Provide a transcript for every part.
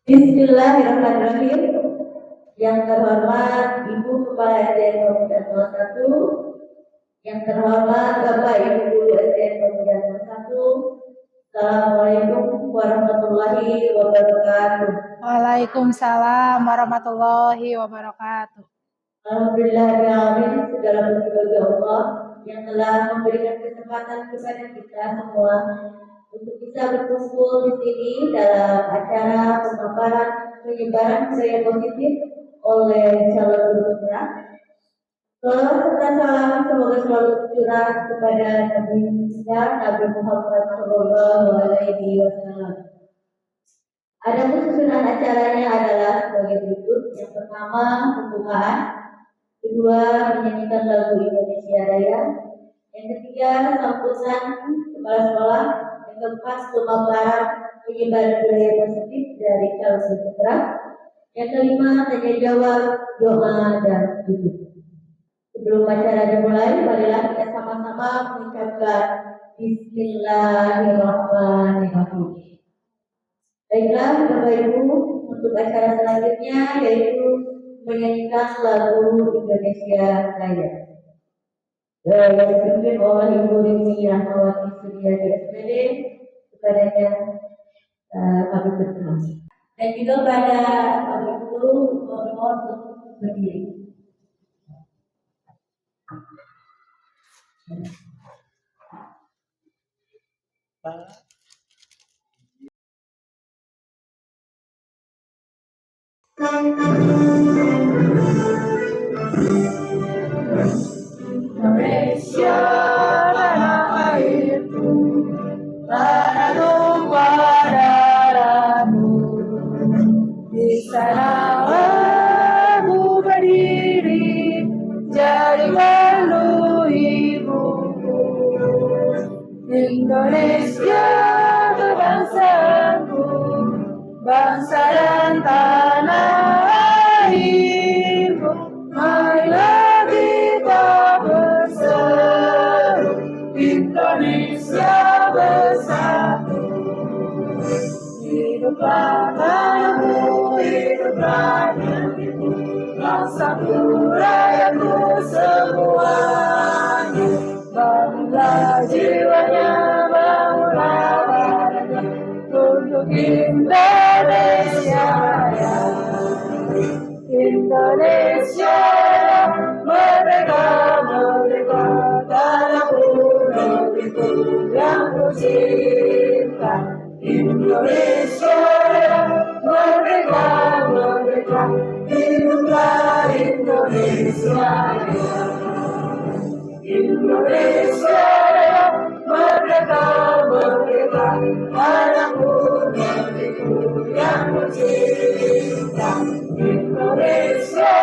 Bismillahirrahmanirrahim. Yang terhormat Ibu Kepala SDN Pemuda 01, yang terhormat Bapak Ibu Guru SDN Pemuda 01. Assalamualaikum warahmatullahi wabarakatuh. Waalaikumsalam warahmatullahi wabarakatuh. Alhamdulillahirrahmanirrahim, segala puji bagi Allah yang telah memberikan kesempatan kepada kita semua untuk bisa berkumpul di sini dalam acara pemaparan penyebaran budaya positif oleh calon guru putra. Salam serta salam semoga selalu tercurah kepada Nabi kita, Nabi Muhammad Shallallahu Alaihi Wasallam. Adapun susunan acaranya adalah sebagai berikut. Yang pertama, pembukaan. Kedua, menyanyikan lagu Indonesia Raya. Yang ketiga, sambutan kepala sekolah. Yang keempat, pemaparan penyebaran budaya positif dari calon guru putra. Yang kelima, tanya jawab, doa dan tutup. Sebelum acara dimulai, marilah kita sama-sama mengucapkan Bismillahirrahmanirrahim. Baiklah, Bapak Ibu, untuk acara selanjutnya yaitu menyanyikan lagu Indonesia Raya. Yang dipimpin oleh Ibu Rini Rahmawati Suryadi SPD, kepadanya kami berterima. Dan juga pada Bapak Guru mohon untuk berdiri. Indonesia tanah airku, tanah tumpah darahmu. Di sana aku berdiri, jadi malu ibuku. Indonesia kebangsaanku, bangsa dan tanah airku. Marilah kita berseru, Indonesia bersatu. Hiduplah tanahku, hiduplah negeriku, bangsaku, rakyatku semuanya. Bangunlah jiwanya, bangunlah badannya, untuk Indonesia Raya. Indonesia merdeka, merdeka, tanahku, negeriku yang ku cinta. Indonesia merdeka, merdeka, hiduplah Indonesia. Indonesia merdeka, merdeka, tanahku, negeriku yang ku cinta. Indonesia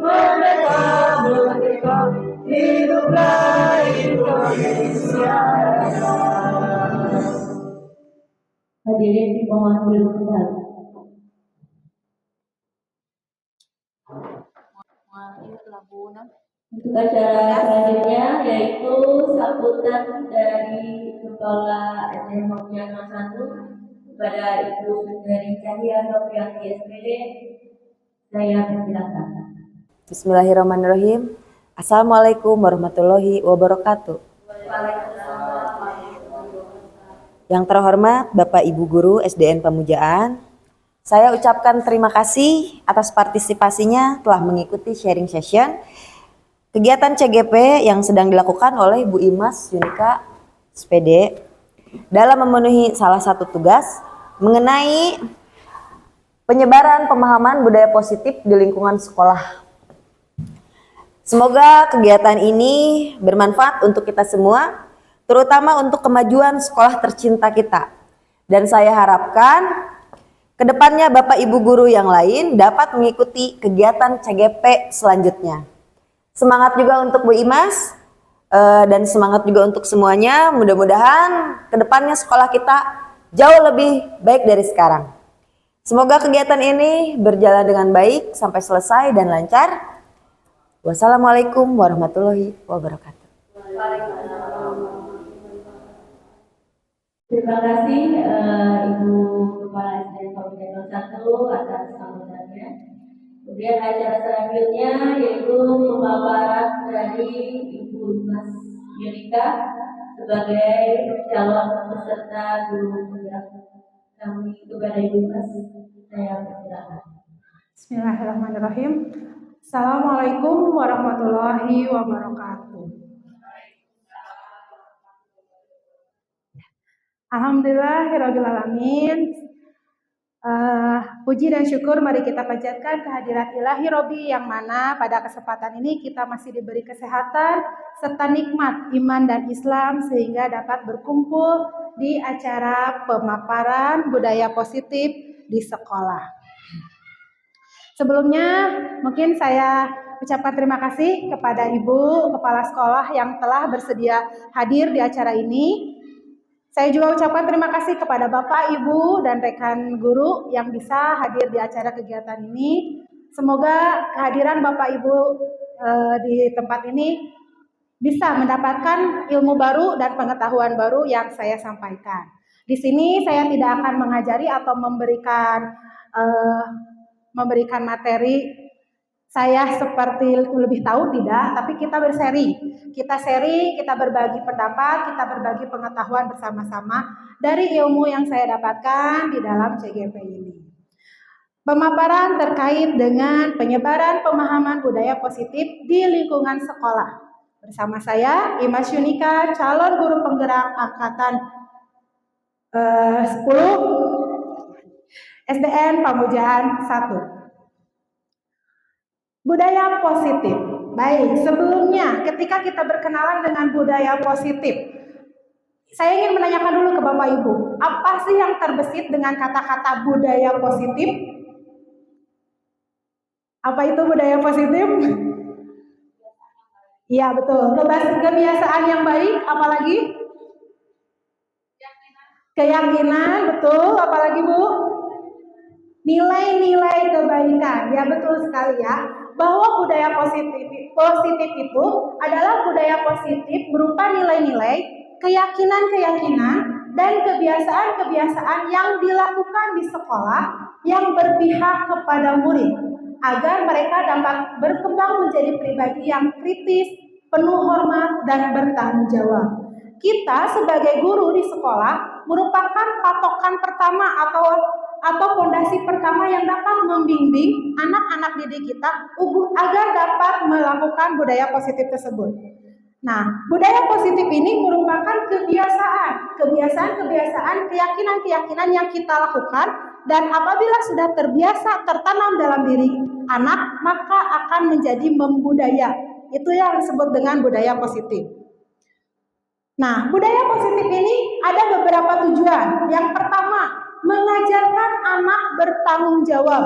merdeka, merdeka, hiduplah Indonesia. Hadirin dimohon duduk kembali. Untuk acara selanjutnya yaitu sambutan dari Kepala SDN Pemuda 01 kepada Ibu Sundari Cahya Novianti SPD. Saya persilakan. Bismillahirrahmanirrahim. Assalamualaikum warahmatullahi wabarakatuh. Yang terhormat Bapak Ibu Guru SDN Pamujaan, saya ucapkan terima kasih atas partisipasinya telah mengikuti sharing session kegiatan CGP yang sedang dilakukan oleh Bu Imas Yunika SPD dalam memenuhi salah satu tugas mengenai penyebaran pemahaman budaya positif di lingkungan sekolah. Semoga kegiatan ini bermanfaat untuk kita semua, terutama untuk kemajuan sekolah tercinta kita. Dan saya harapkan kedepannya Bapak Ibu Guru yang lain dapat mengikuti kegiatan CGP selanjutnya. Semangat juga untuk Bu Imas dan semangat juga untuk semuanya. Mudah-mudahan kedepannya sekolah kita jauh lebih baik dari sekarang. Semoga kegiatan ini berjalan dengan baik sampai selesai dan lancar. Wassalamualaikum warahmatullahi wabarakatuh. Terima kasih Ibu Kepala SDN Pemuda satu atas sambutannya. Kemudian acara selanjutnya yaitu pemaparan dari Ibu Mas Yunita sebagai calon peserta guru penggerak kami. Kepada Ibu Mas, saya persilakan. Bismillahirrahmanirrahim. Assalamualaikum warahmatullahi wabarakatuh. Alhamdulillahirrahmanirrahim. Puji dan syukur mari kita panjatkan kehadirat ilahi Robi yang mana pada kesempatan ini kita masih diberi kesehatan serta nikmat iman dan Islam sehingga dapat berkumpul di acara pemaparan budaya positif di sekolah. Sebelumnya mungkin saya ucapkan terima kasih kepada Ibu Kepala Sekolah yang telah bersedia hadir di acara ini. Saya juga ucapkan terima kasih kepada Bapak, Ibu, dan rekan guru yang bisa hadir di acara kegiatan ini. Semoga kehadiran Bapak, Ibu di tempat ini bisa mendapatkan ilmu baru dan pengetahuan baru yang saya sampaikan. Di sini saya tidak akan mengajari atau memberikan materi saya seperti lebih tahu, tidak, tapi kita berseri. Kita berbagi pendapat, kita berbagi pengetahuan bersama-sama dari ilmu yang saya dapatkan di dalam CGP ini. Pemaparan terkait dengan penyebaran pemahaman budaya positif di lingkungan sekolah. Bersama saya, Imas Yunika, calon guru penggerak angkatan 10 SDN Pamujaan 1. Budaya positif. Baik, sebelumnya ketika kita berkenalan dengan budaya positif, saya ingin menanyakan dulu ke Bapak Ibu, apa sih yang terbesit dengan kata-kata budaya positif? Apa itu budaya positif? Iya betul, kebiasaan yang baik, apalagi? Keyakinan, betul, apalagi Bu? Nilai-nilai kebaikan, ya betul sekali ya. Bahwa budaya positif itu adalah budaya positif berupa nilai-nilai, keyakinan-keyakinan, dan kebiasaan-kebiasaan yang dilakukan di sekolah yang berpihak kepada murid agar mereka dapat berkembang menjadi pribadi yang kritis, penuh hormat, dan bertanggung jawab. Kita sebagai guru di sekolah merupakan patokan pertama atau fondasi pertama yang dapat membimbing anak-anak didik kita agar dapat melakukan budaya positif tersebut. Nah, budaya positif ini merupakan kebiasaan, keyakinan yang kita lakukan, dan apabila sudah terbiasa tertanam dalam diri anak, maka akan menjadi membudaya. Itu yang disebut dengan budaya positif. Nah, budaya positif ini ada beberapa tujuan. Yang pertama, mengajarkan anak bertanggung jawab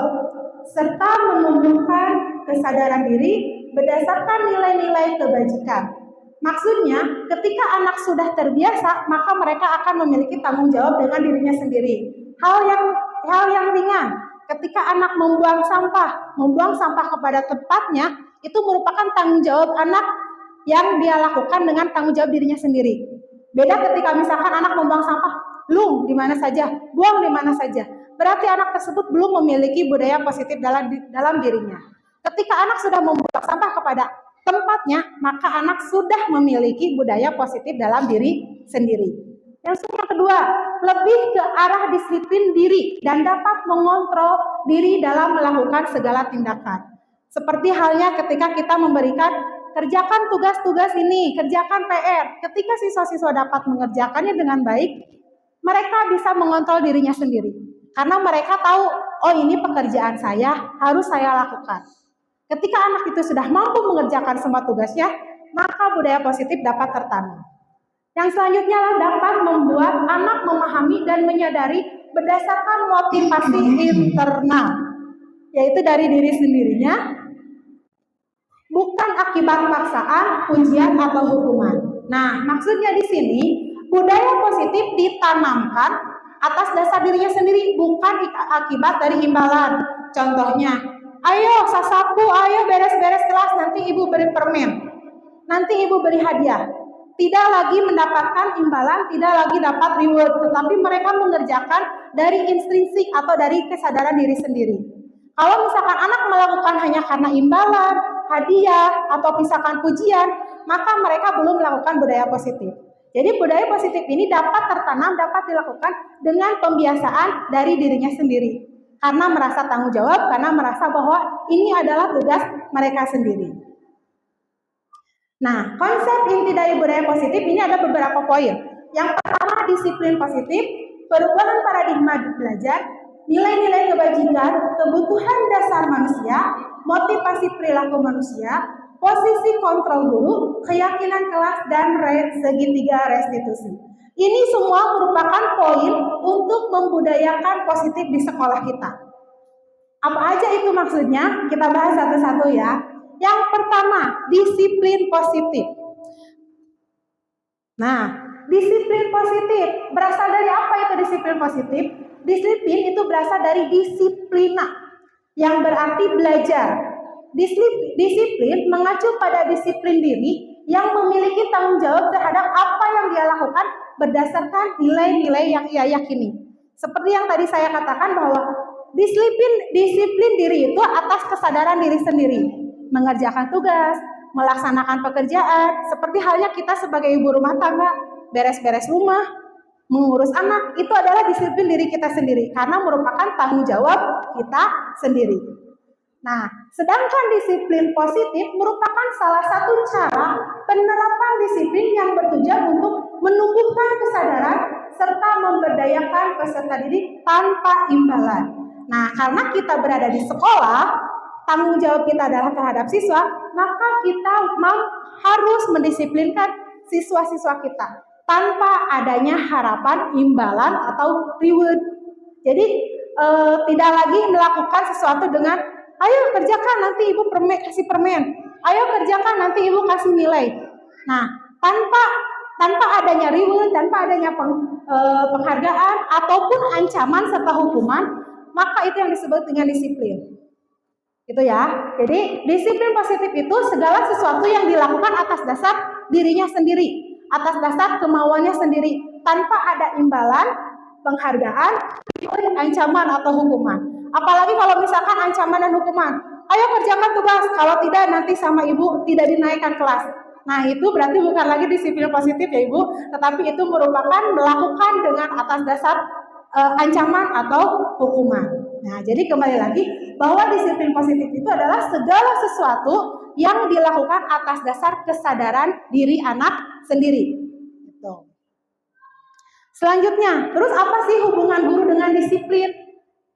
serta menumbuhkan kesadaran diri berdasarkan nilai-nilai kebajikan. Maksudnya, ketika anak sudah terbiasa, maka mereka akan memiliki tanggung jawab dengan dirinya sendiri. Hal yang ringan, ketika anak membuang sampah kepada tempatnya, itu merupakan tanggung jawab anak yang dia lakukan dengan tanggung jawab dirinya sendiri. Beda ketika misalkan anak membuang sampah, di mana saja, buang di mana saja. Berarti anak tersebut belum memiliki budaya positif dalam dirinya. Ketika anak sudah membuang sampah kepada tempatnya, maka anak sudah memiliki budaya positif dalam diri sendiri. Yang kedua, lebih ke arah disiplin diri dan dapat mengontrol diri dalam melakukan segala tindakan. Seperti halnya ketika kita memberikan kerjakan tugas-tugas ini, kerjakan PR. Ketika siswa-siswa dapat mengerjakannya dengan baik, mereka bisa mengontrol dirinya sendiri. Karena mereka tahu, oh ini pekerjaan saya, harus saya lakukan. Ketika anak itu sudah mampu mengerjakan semua tugasnya, maka budaya positif dapat tertanam. Yang selanjutnya dapat membuat anak memahami dan menyadari berdasarkan motivasi internal, yaitu dari diri sendirinya, bukan akibat paksaan, ujian, atau hukuman. Nah, maksudnya di sini, budaya positif ditanamkan atas dasar dirinya sendiri, bukan akibat dari imbalan. Contohnya, ayo sasapu, ayo beres-beres kelas, nanti ibu beri permen, nanti ibu beri hadiah. tidak lagi mendapatkan imbalan, tidak lagi dapat reward, tetapi mereka mengerjakan dari intrinsik atau dari kesadaran diri sendiri. Kalau misalkan anak melakukan hanya karena imbalan, hadiah, atau misalkan pujian, maka mereka belum melakukan budaya positif. Jadi budaya positif ini dapat tertanam, dapat dilakukan dengan pembiasaan dari dirinya sendiri. Karena merasa tanggung jawab, karena merasa bahwa ini adalah tugas mereka sendiri. Nah, konsep inti dari budaya positif ini ada beberapa poin. Yang pertama, disiplin positif, perubahan paradigma belajar, nilai-nilai kebajikan, kebutuhan dasar manusia, motivasi perilaku manusia, posisi kontrol guru, keyakinan kelas, dan segitiga restitusi. Ini semua merupakan poin untuk membudayakan positif di sekolah kita. Apa aja itu maksudnya? Kita bahas satu-satu ya. Yang pertama, disiplin positif. Nah, disiplin positif berasal dari apa itu disiplin positif? Disiplin itu berasal dari disiplina, yang berarti belajar. Disiplin mengacu pada disiplin diri yang memiliki tanggung jawab terhadap apa yang dia lakukan berdasarkan nilai-nilai yang ia yakini. Seperti yang tadi saya katakan bahwa disiplin diri itu atas kesadaran diri sendiri. Mengerjakan tugas, melaksanakan pekerjaan, seperti halnya kita sebagai ibu rumah tangga, beres-beres rumah, mengurus anak, itu adalah disiplin diri kita sendiri, karena merupakan tanggung jawab kita sendiri. Nah, sedangkan disiplin positif merupakan salah satu cara penerapan disiplin yang bertujuan untuk menumbuhkan kesadaran serta memberdayakan peserta didik tanpa imbalan. Nah, karena kita berada di sekolah, tanggung jawab kita adalah terhadap siswa, maka kita harus mendisiplinkan siswa-siswa kita tanpa adanya harapan imbalan atau reward. Jadi tidak lagi melakukan sesuatu dengan ayo kerjakan nanti ibu kasih permen, ayo kerjakan nanti ibu kasih nilai. Nah, tanpa adanya reward, tanpa adanya penghargaan ataupun ancaman serta hukuman, maka itu yang disebut dengan disiplin. Gitu ya. Jadi disiplin positif itu segala sesuatu yang dilakukan atas dasar dirinya sendiri, atas dasar kemauannya sendiri, tanpa ada imbalan, penghargaan, ancaman atau hukuman. Apalagi kalau misalkan ancaman dan hukuman, ayo kerjakan tugas, kalau tidak nanti sama ibu tidak dinaikkan kelas. Nah, itu berarti bukan lagi disiplin positif ya ibu, tetapi itu merupakan melakukan dengan atas dasar ancaman atau hukuman. Nah, jadi kembali lagi bahwa disiplin positif itu adalah segala sesuatu yang dilakukan atas dasar kesadaran diri anak sendiri. Gitu. Selanjutnya, terus apa sih hubungan guru dengan disiplin?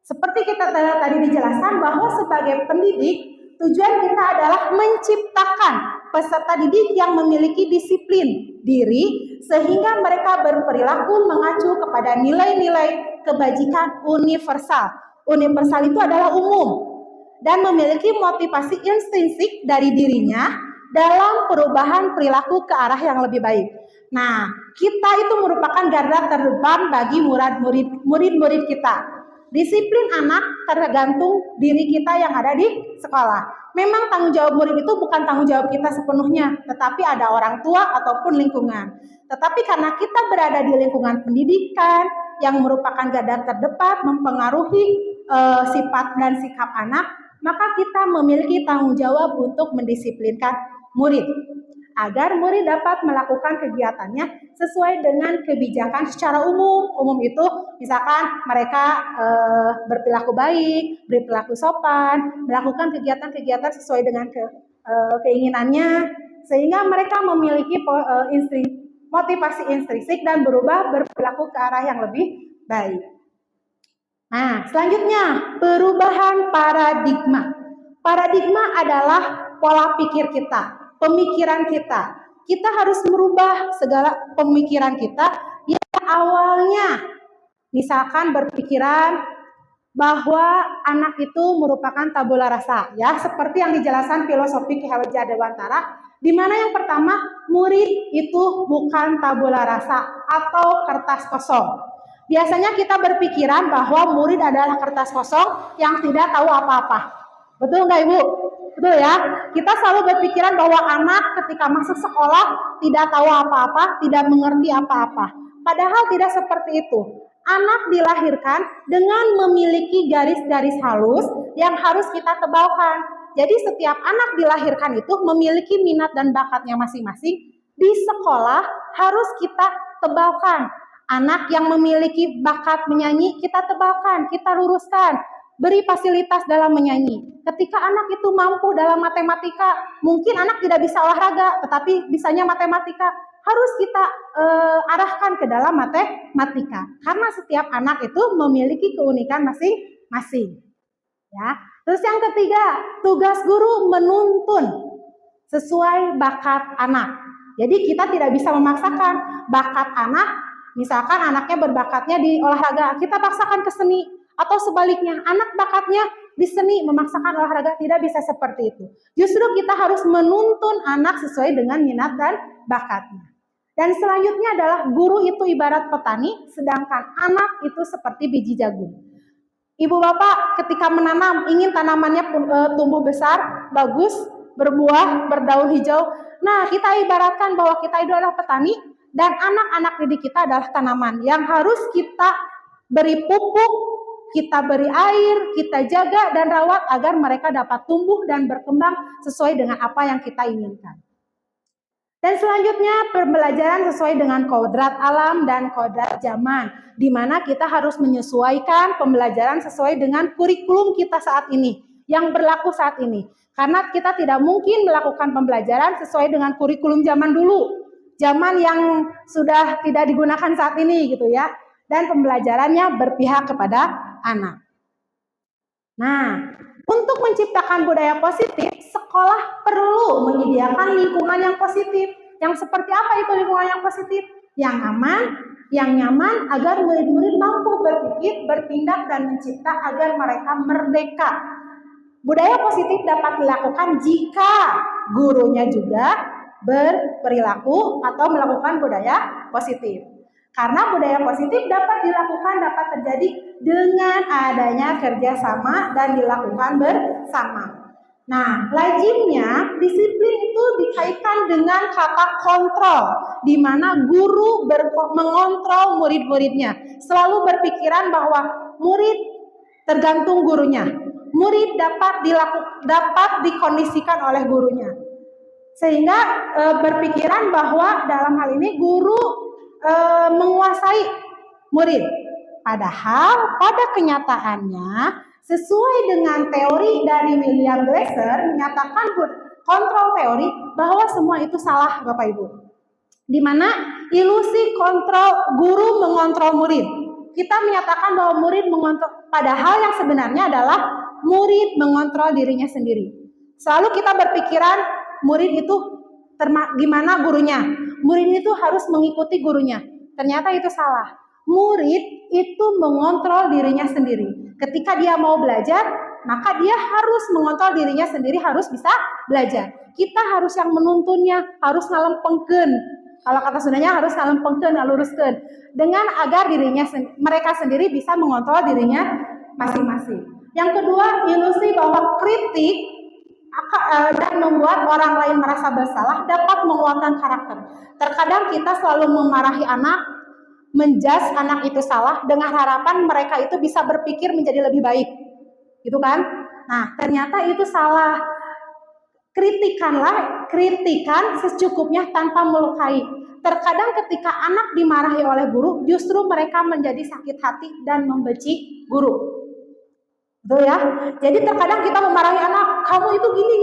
Seperti kita tadi dijelaskan bahwa sebagai pendidik, tujuan kita adalah menciptakan peserta didik yang memiliki disiplin diri sehingga mereka berperilaku mengacu kepada nilai-nilai kebajikan universal. Universal itu adalah umum dan memiliki motivasi intrinsik dari dirinya dalam perubahan perilaku ke arah yang lebih baik. Nah, kita itu merupakan garda terdepan bagi murid-murid kita. Disiplin anak tergantung diri kita yang ada di sekolah. Memang tanggung jawab murid itu bukan tanggung jawab kita sepenuhnya, tetapi ada orang tua ataupun lingkungan. Tetapi karena kita berada di lingkungan pendidikan yang merupakan garda terdepan mempengaruhi sifat dan sikap anak, maka kita memiliki tanggung jawab untuk mendisiplinkan murid agar murid dapat melakukan kegiatannya sesuai dengan kebijakan secara umum. Umum itu misalkan mereka berperilaku baik, berperilaku sopan, melakukan kegiatan-kegiatan sesuai dengan keinginannya, sehingga mereka memiliki motivasi intrinsik dan berubah berperilaku ke arah yang lebih baik. Nah, selanjutnya perubahan paradigma. Paradigma adalah pola pikir kita, pemikiran kita. Kita harus merubah segala pemikiran kita yang awalnya misalkan berpikiran bahwa anak itu merupakan tabula rasa, ya, seperti yang dijelaskan filosofi Ki Hajar Dewantara, di mana yang pertama murid itu bukan tabula rasa atau kertas kosong. Biasanya kita berpikiran bahwa murid adalah kertas kosong yang tidak tahu apa-apa. Betul nggak Ibu? Betul ya? Kita selalu berpikiran bahwa anak ketika masuk sekolah tidak tahu apa-apa, tidak mengerti apa-apa. Padahal tidak seperti itu. Anak dilahirkan dengan memiliki garis-garis halus yang harus kita tebalkan. Jadi setiap anak dilahirkan itu memiliki minat dan bakatnya masing-masing. Di sekolah harus kita tebalkan. Anak yang memiliki bakat menyanyi kita tebalkan, kita luruskan. Beri fasilitas dalam menyanyi. Ketika anak itu mampu dalam matematika, mungkin anak tidak bisa olahraga, tetapi bisanya matematika, harus kita arahkan ke dalam matematika. Karena setiap anak itu memiliki keunikan masing-masing. Ya. Terus yang ketiga, tugas guru menuntun sesuai bakat anak. Jadi kita tidak bisa memaksakan bakat anak. Misalkan anaknya berbakatnya di olahraga, kita paksakan ke seni. Atau sebaliknya, anak bakatnya di seni memaksakan olahraga, tidak bisa seperti itu. Justru kita harus menuntun anak sesuai dengan minat dan bakatnya. Dan selanjutnya adalah guru itu ibarat petani, sedangkan anak itu seperti biji jagung. Ibu bapak ketika menanam, ingin tanamannya tumbuh besar, bagus, berbuah, berdaun hijau. Nah, kita ibaratkan bahwa kita itu adalah petani, dan anak-anak didik kita adalah tanaman yang harus kita beri pupuk, kita beri air, kita jaga dan rawat agar mereka dapat tumbuh dan berkembang sesuai dengan apa yang kita inginkan. Dan selanjutnya pembelajaran sesuai dengan kodrat alam dan kodrat zaman, di mana kita harus menyesuaikan pembelajaran sesuai dengan kurikulum kita saat ini, yang berlaku saat ini. Karena kita tidak mungkin melakukan pembelajaran sesuai dengan kurikulum zaman dulu, zaman yang sudah tidak digunakan saat ini gitu ya. Dan pembelajarannya berpihak kepada anak. Nah, untuk menciptakan budaya positif, sekolah perlu menyediakan lingkungan yang positif. Yang seperti apa itu lingkungan yang positif? Yang aman, yang nyaman, agar murid-murid mampu berpikir, bertindak, dan mencipta agar mereka merdeka. Budaya positif dapat dilakukan jika gurunya juga berperilaku atau melakukan budaya positif. Karena budaya positif dapat dilakukan, dapat terjadi dengan adanya kerjasama dan dilakukan bersama. Nah, lazimnya disiplin itu dikaitkan dengan kata kontrol, di mana guru mengontrol murid-muridnya. Selalu berpikiran bahwa murid tergantung gurunya. Murid dapat dikondisikan oleh gurunya. Sehingga berpikiran bahwa dalam hal ini guru menguasai murid. Padahal pada kenyataannya sesuai dengan teori dari William Glasser menyatakan kontrol teori bahwa semua itu salah Bapak Ibu. Di mana ilusi kontrol guru mengontrol murid. Kita menyatakan bahwa murid mengontrol, padahal yang sebenarnya adalah murid mengontrol dirinya sendiri. Selalu kita berpikiran murid itu gimana gurunya. Murid itu harus mengikuti gurunya. Ternyata itu salah. Murid itu mengontrol dirinya sendiri. Ketika dia mau belajar, maka dia harus mengontrol dirinya sendiri, harus bisa belajar. Kita harus yang menuntunnya, harus ngalempengkeun. Kalau kata Sundanya harus ngalempengkeun, ngaluruskeun. Dengan agar mereka sendiri bisa mengontrol dirinya masing-masing. Yang kedua, ilusi bahwa kritik dan membuat orang lain merasa bersalah dapat menguatkan karakter. Terkadang kita selalu memarahi anak, menjudge anak itu salah dengan harapan mereka itu bisa berpikir menjadi lebih baik. Gitu kan? Nah, ternyata itu salah. Kritikan secukupnya tanpa melukai. Terkadang ketika anak dimarahi oleh guru, justru mereka menjadi sakit hati dan membenci guru. Betul ya? Jadi terkadang kita memarahi anak, kamu itu gini,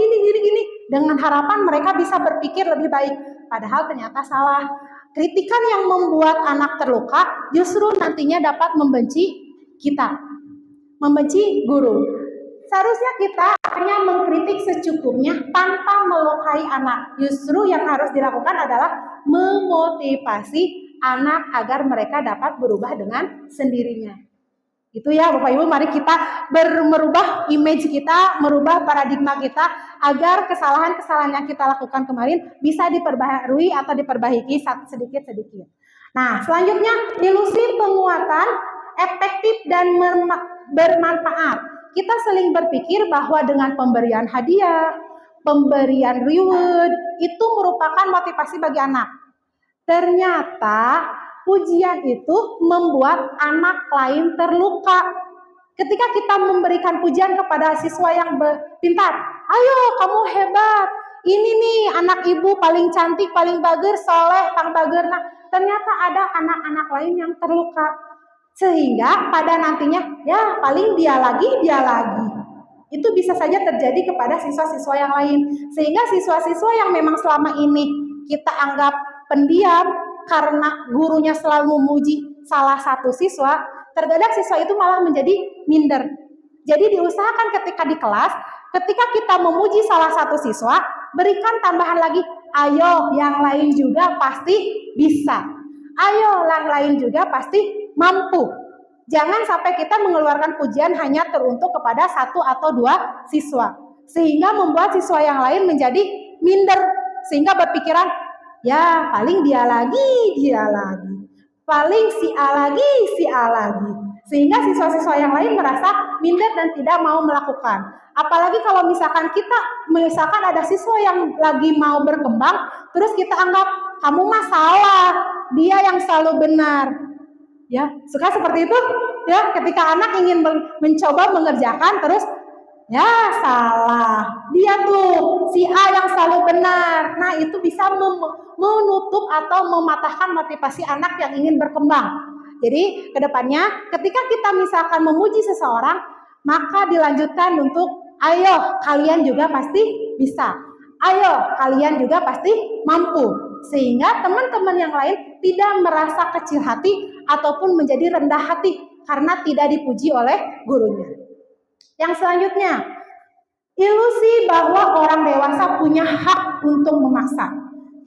dengan harapan mereka bisa berpikir lebih baik. Padahal ternyata salah. Kritikan yang membuat anak terluka justru nantinya dapat membenci kita, membenci guru. Seharusnya kita hanya mengkritik secukupnya tanpa melukai anak. Justru yang harus dilakukan adalah memotivasi anak agar mereka dapat berubah dengan sendirinya. Itu ya Bapak Ibu, mari kita merubah image kita, merubah paradigma kita agar kesalahan-kesalahan yang kita lakukan kemarin bisa diperbaharui atau diperbaiki sedikit-sedikit. Nah, selanjutnya ilusi penguatan efektif dan bermanfaat. Kita saling berpikir bahwa dengan pemberian hadiah, pemberian reward, itu merupakan motivasi bagi anak. Ternyata pujian itu membuat anak lain terluka. Ketika kita memberikan pujian kepada siswa yang pintar, ayo kamu hebat, ini nih anak ibu paling cantik, paling bager, soleh, tang bager. Nah, ternyata ada anak-anak lain yang terluka. Sehingga pada nantinya, ya paling dia lagi. Itu bisa saja terjadi kepada siswa-siswa yang lain. Sehingga siswa-siswa yang memang selama ini kita anggap pendiam karena gurunya selalu memuji salah satu siswa, terkadang siswa itu malah menjadi minder. Jadi diusahakan ketika di kelas, ketika kita memuji salah satu siswa, berikan tambahan lagi, ayo yang lain juga pasti bisa. Ayo yang lain juga pasti mampu. Jangan sampai kita mengeluarkan pujian hanya teruntuk kepada satu atau dua siswa. Sehingga membuat siswa yang lain menjadi minder. Sehingga berpikiran, ya paling dia lagi. Paling si A lagi. Sehingga siswa-siswa yang lain merasa minder dan tidak mau melakukan. Apalagi kalau misalkan ada siswa yang lagi mau berkembang, terus kita anggap kamu mah salah, dia yang selalu benar. Ya, suka seperti itu. Ya, ketika anak ingin mencoba mengerjakan terus ya salah. Dia tuh si A yang selalu benar. Nah, itu bisa menutup atau mematahkan motivasi anak yang ingin berkembang. Jadi, kedepannya ketika kita misalkan memuji seseorang, maka dilanjutkan untuk ayo kalian juga pasti bisa. Ayo kalian juga pasti mampu. Sehingga teman-teman yang lain tidak merasa kecil hati ataupun menjadi rendah hati karena tidak dipuji oleh gurunya. Yang selanjutnya, ilusi bahwa orang dewasa punya hak untuk memaksa.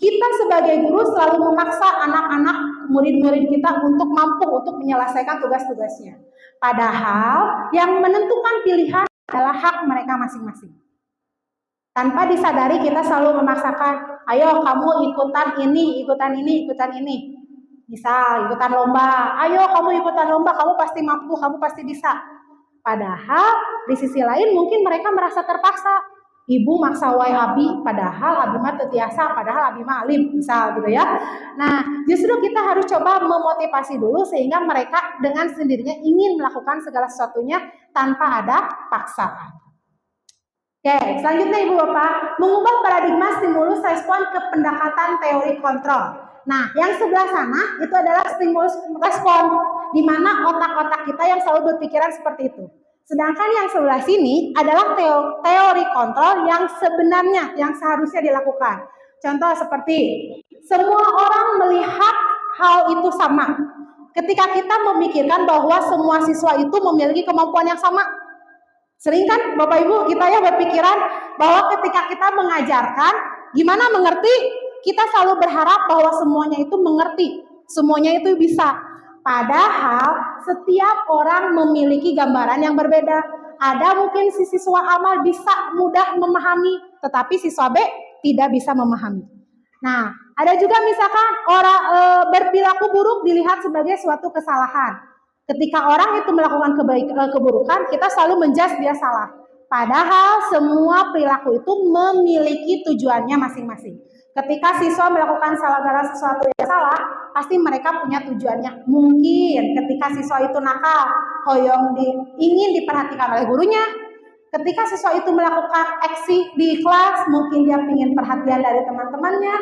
Kita sebagai guru selalu memaksa anak-anak, murid-murid kita untuk mampu untuk menyelesaikan tugas-tugasnya. Padahal yang menentukan pilihan adalah hak mereka masing-masing. Tanpa disadari kita selalu memaksakan, ayo kamu ikutan ini. Misal ikutan lomba, ayo kamu ikutan lomba, kamu pasti mampu, kamu pasti bisa. Padahal di sisi lain mungkin mereka merasa terpaksa. Ibu maksa wae abi, padahal abi mah tetiasa, padahal abi mah alim, misal gitu ya. Nah, justru kita harus coba memotivasi dulu sehingga mereka dengan sendirinya ingin melakukan segala sesuatunya tanpa ada paksaan. Oke, selanjutnya Ibu Bapak, mengubah paradigma stimulus respon ke pendekatan teori kontrol. Nah, yang sebelah sana itu adalah stimulus respon, di mana otak-otak kita yang selalu berpikiran seperti itu. Sedangkan yang sebelah sini adalah teori kontrol yang sebenarnya, yang seharusnya dilakukan. Contoh seperti, semua orang melihat hal itu sama. Ketika kita memikirkan bahwa semua siswa itu memiliki kemampuan yang sama. Sering kan Bapak Ibu kita ya berpikiran bahwa ketika kita mengajarkan, gimana mengerti? Kita selalu berharap bahwa semuanya itu mengerti, semuanya itu bisa. Padahal setiap orang memiliki gambaran yang berbeda. Ada mungkin si siswa A bisa mudah memahami, tetapi siswa B tidak bisa memahami. Nah, ada juga misalkan orang berperilaku buruk dilihat sebagai suatu kesalahan. Ketika orang itu melakukan keburukan, kita selalu menjudge dia salah. Padahal semua perilaku itu memiliki tujuannya masing-masing. Ketika siswa melakukan segala sesuatu yang salah, pasti mereka punya tujuannya. Mungkin ketika siswa itu nakal, ingin diperhatikan oleh gurunya. Ketika siswa itu melakukan aksi di kelas, mungkin dia ingin perhatian dari teman-temannya.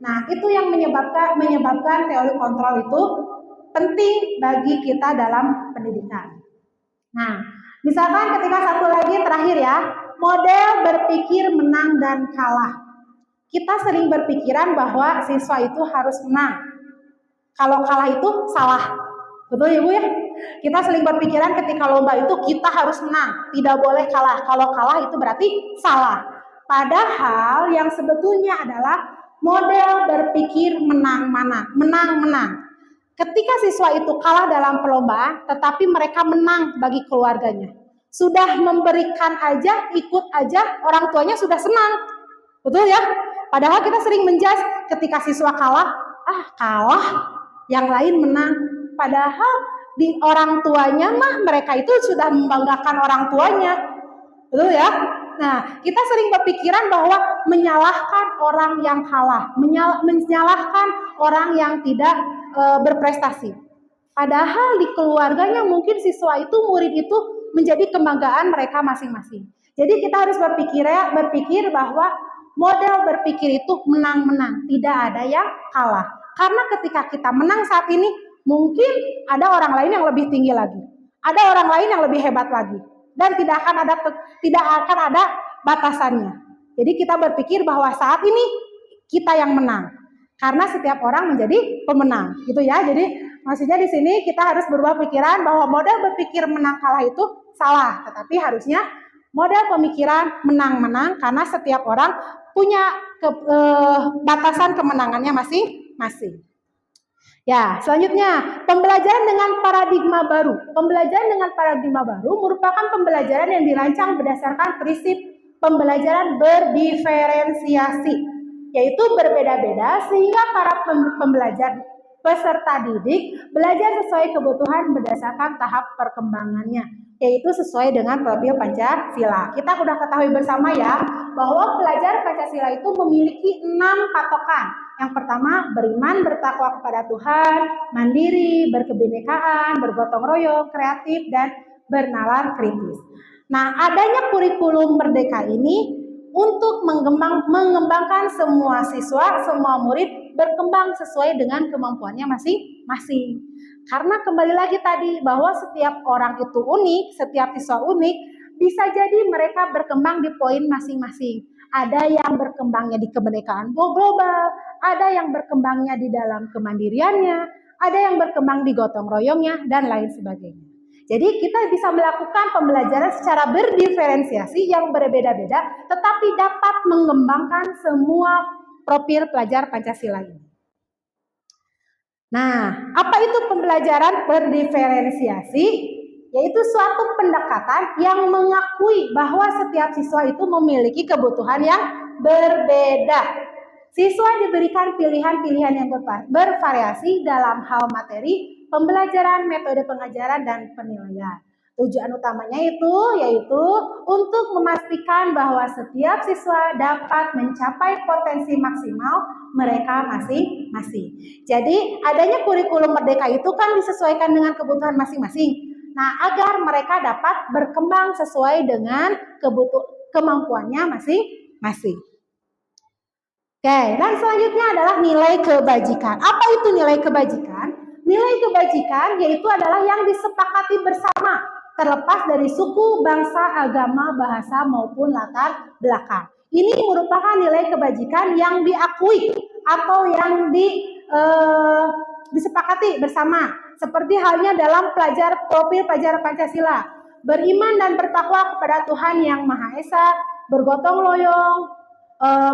Nah, itu yang menyebabkan teori kontrol itu penting bagi kita dalam pendidikan. Nah, misalkan ketika satu lagi terakhir ya, model berpikir menang dan kalah. Kita sering berpikiran bahwa siswa itu harus menang. Kalau kalah itu salah. Betul ya Bu ya? Kita sering berpikiran ketika lomba itu kita harus menang, tidak boleh kalah. Kalau kalah itu berarti salah. Padahal yang sebetulnya adalah model berpikir menang-menang. Ketika siswa itu kalah dalam perlombaan, tetapi mereka menang bagi keluarganya. Sudah memberikan aja, ikut aja, orang tuanya sudah senang. Betul ya? Padahal kita sering menjudge ketika siswa kalah, yang lain menang. Padahal di orang tuanya mah mereka itu sudah membanggakan orang tuanya. Betul ya? Nah, kita sering berpikiran bahwa menyalahkan orang yang kalah, menyalahkan orang yang tidak berprestasi. Padahal di keluarganya mungkin siswa itu, murid itu menjadi kebanggaan mereka masing-masing. Jadi kita harus berpikir bahwa model berpikir itu menang-menang, tidak ada yang kalah. Karena ketika kita menang saat ini, mungkin ada orang lain yang lebih tinggi lagi, ada orang lain yang lebih hebat lagi, dan tidak akan ada batasannya. Jadi kita berpikir bahwa saat ini kita yang menang, karena setiap orang menjadi pemenang, gitu ya. Jadi maksudnya di sini kita harus berubah pikiran bahwa model berpikir menang kalah itu salah, tetapi harusnya model pemikiran menang-menang, karena setiap orang punya batasan kemenangannya masing-masing. Ya, selanjutnya pembelajaran dengan paradigma baru. Pembelajaran dengan paradigma baru merupakan pembelajaran yang dirancang berdasarkan prinsip pembelajaran berdiferensiasi, yaitu berbeda-beda sehingga para pembelajar peserta didik belajar sesuai kebutuhan berdasarkan tahap perkembangannya, yaitu sesuai dengan profil Pancasila. Kita sudah ketahui bersama ya bahwa pelajar Pancasila itu memiliki 6 patokan. Yang pertama, beriman, bertakwa kepada Tuhan, mandiri, berkebinekaan, bergotong royong, kreatif, dan bernalar kritis. Nah, adanya kurikulum merdeka ini untuk mengembangkan semua siswa, semua murid berkembang sesuai dengan kemampuannya masing-masing. Karena kembali lagi tadi bahwa setiap orang itu unik, setiap siswa unik, bisa jadi mereka berkembang di poin masing-masing. Ada yang berkembangnya di kebinekaan global, ada yang berkembangnya di dalam kemandiriannya, ada yang berkembang di gotong royongnya, dan lain sebagainya. Jadi kita bisa melakukan pembelajaran secara berdiferensiasi yang berbeda-beda, tetapi dapat mengembangkan semua profil pelajar Pancasila ini. Nah, apa itu pembelajaran berdiferensiasi? Yaitu suatu pendekatan yang mengakui bahwa setiap siswa itu memiliki kebutuhan yang berbeda. Siswa diberikan pilihan-pilihan yang bervariasi dalam hal materi, pembelajaran, metode pengajaran, dan penilaian. Tujuan utamanya yaitu untuk memastikan bahwa setiap siswa dapat mencapai potensi maksimal mereka masing-masing. Jadi adanya kurikulum merdeka itu kan disesuaikan dengan kebutuhan masing-masing. Nah, agar mereka dapat berkembang sesuai dengan kemampuannya masing-masing. Oke, dan selanjutnya adalah nilai kebajikan. Apa itu nilai kebajikan? Nilai kebajikan yaitu adalah yang disepakati bersama, terlepas dari suku, bangsa, agama, bahasa, maupun latar belakang. Ini merupakan nilai kebajikan yang diakui atau yang disepakati bersama, seperti halnya dalam profil pelajar Pancasila. Beriman dan bertakwa kepada Tuhan Yang Maha Esa, bergotong royong,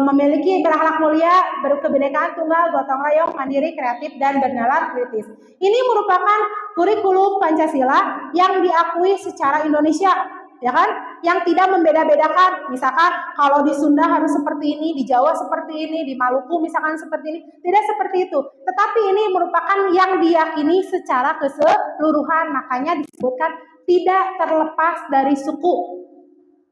memiliki berakhlak mulia, berkebinekaan tunggal, gotong royong, mandiri, kreatif, dan bernalar kritis. Ini merupakan kurikulum Pancasila yang diakui secara Indonesia, ya kan? Yang tidak membeda-bedakan. Misalkan kalau di Sunda harus seperti ini, di Jawa seperti ini, di Maluku misalkan seperti ini, tidak seperti itu. Tetapi ini merupakan yang diyakini secara keseluruhan, makanya disebutkan tidak terlepas dari suku,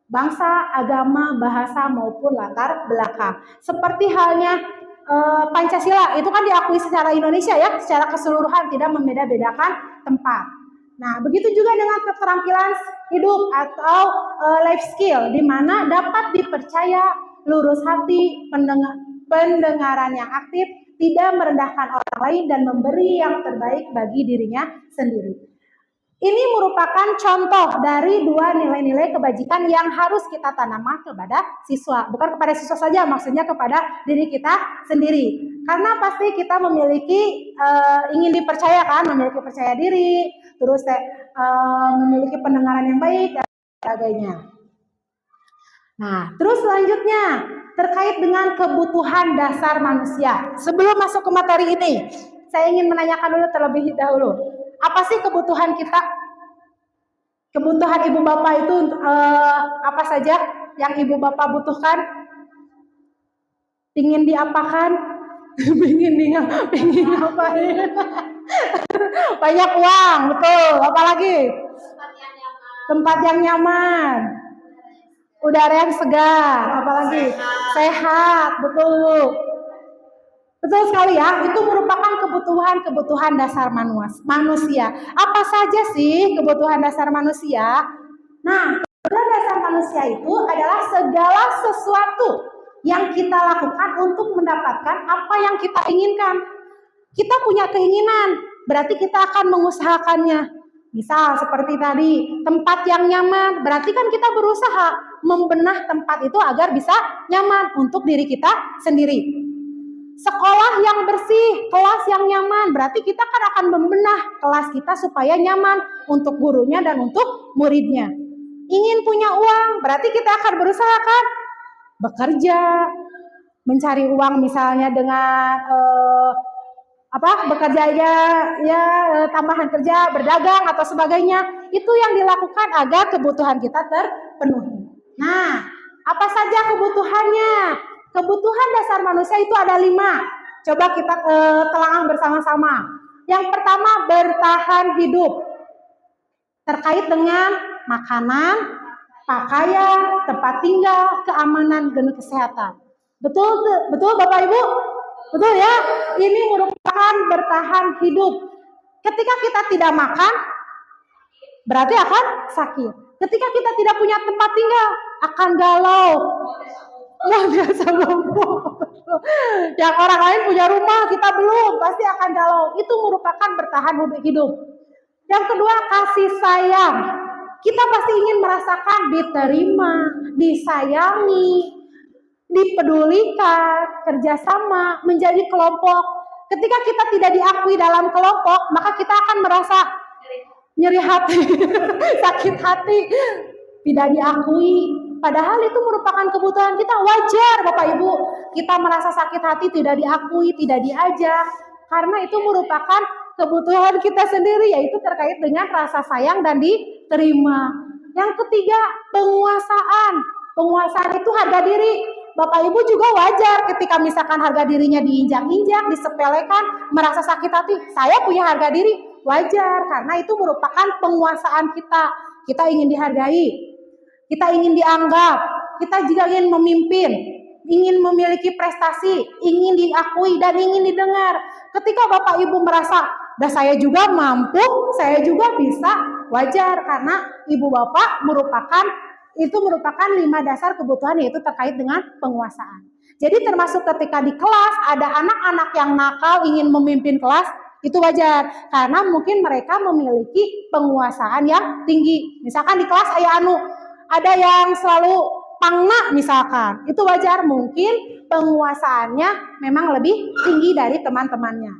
bangsa, agama, bahasa, maupun latar belakang. Seperti halnya Pancasila, itu kan diakui secara Indonesia ya, secara keseluruhan, tidak membeda-bedakan tempat. Nah, begitu juga dengan keterampilan hidup atau life skill, di mana dapat dipercaya, lurus hati, pendengaran yang aktif, tidak merendahkan orang lain, dan memberi yang terbaik bagi dirinya sendiri. Ini merupakan contoh dari 2 nilai-nilai kebajikan yang harus kita tanamkan kepada siswa. Bukan kepada siswa saja, maksudnya kepada diri kita sendiri. Karena pasti kita memiliki, ingin dipercaya kan, memiliki percaya diri, terus memiliki pendengaran yang baik, dan sebagainya. Nah, terus selanjutnya, terkait dengan kebutuhan dasar manusia. Sebelum masuk ke materi ini, saya ingin menanyakan dulu terlebih dahulu. Apa sih kebutuhan kita? Kebutuhan ibu bapak itu apa saja yang ibu bapak butuhkan? Pingin diapakan? Pingin ngapain? Banyak uang, betul. Apalagi? Tempat yang nyaman. udara yang segar, apalagi sehat, betul. Betul sekali ya, itu merupakan kebutuhan dasar manusia. Apa saja sih kebutuhan dasar manusia? Nah, kebutuhan dasar manusia itu adalah segala sesuatu yang kita lakukan untuk mendapatkan apa yang kita inginkan. Kita punya keinginan, berarti kita akan mengusahakannya. Misal seperti tadi, tempat yang nyaman, berarti kan kita berusaha membenah tempat itu agar bisa nyaman untuk diri kita sendiri. Sekolah yang bersih, kelas yang nyaman, berarti kita kan akan membenah kelas kita supaya nyaman untuk gurunya dan untuk muridnya. Ingin punya uang, berarti kita akan berusaha kan bekerja, mencari uang misalnya dengan bekerjanya ya tambahan kerja, berdagang atau sebagainya. Itu yang dilakukan agar kebutuhan kita terpenuhi. Nah, apa saja kebutuhannya? Kebutuhan dasar manusia itu ada 5. Coba kita telah bersama-sama. Yang pertama, bertahan hidup. Terkait dengan makanan, pakaian, tempat tinggal, keamanan, dan kesehatan. Betul Bapak Ibu? Betul ya? Ini merupakan bertahan hidup. Ketika kita tidak makan, berarti akan sakit. Ketika kita tidak punya tempat tinggal, akan galau. Wah, biasa lumpuh. Yang orang lain punya rumah, kita belum, pasti akan galau. Itu merupakan bertahan hidup. Yang kedua, kasih sayang. Kita pasti ingin merasakan diterima, disayangi, dipedulikan, kerjasama, menjadi kelompok. Ketika kita tidak diakui dalam kelompok, maka kita akan merasa nyeri hati, sakit hati, tidak diakui. Padahal itu merupakan kebutuhan kita, wajar Bapak Ibu. Kita merasa sakit hati, tidak diakui, tidak diajak. Karena itu merupakan kebutuhan kita sendiri, yaitu terkait dengan rasa sayang dan diterima. Yang ketiga, penguasaan. Penguasaan itu harga diri. Bapak Ibu juga wajar ketika misalkan harga dirinya diinjak-injak, disepelekan, merasa sakit hati. Saya punya harga diri, wajar. Karena itu merupakan penguasaan kita. Kita ingin dihargai. Kita ingin dianggap, kita juga ingin memimpin, ingin memiliki prestasi, ingin diakui dan ingin didengar. Ketika Bapak Ibu merasa, saya juga mampu, saya juga bisa, wajar karena Ibu Bapak merupakan 5 dasar kebutuhan, yaitu terkait dengan penguasaan. Jadi termasuk ketika di kelas ada anak-anak yang nakal ingin memimpin kelas, itu wajar karena mungkin mereka memiliki penguasaan yang tinggi. Misalkan di kelas ada yang selalu pangna misalkan, itu wajar, mungkin penguasaannya memang lebih tinggi dari teman-temannya.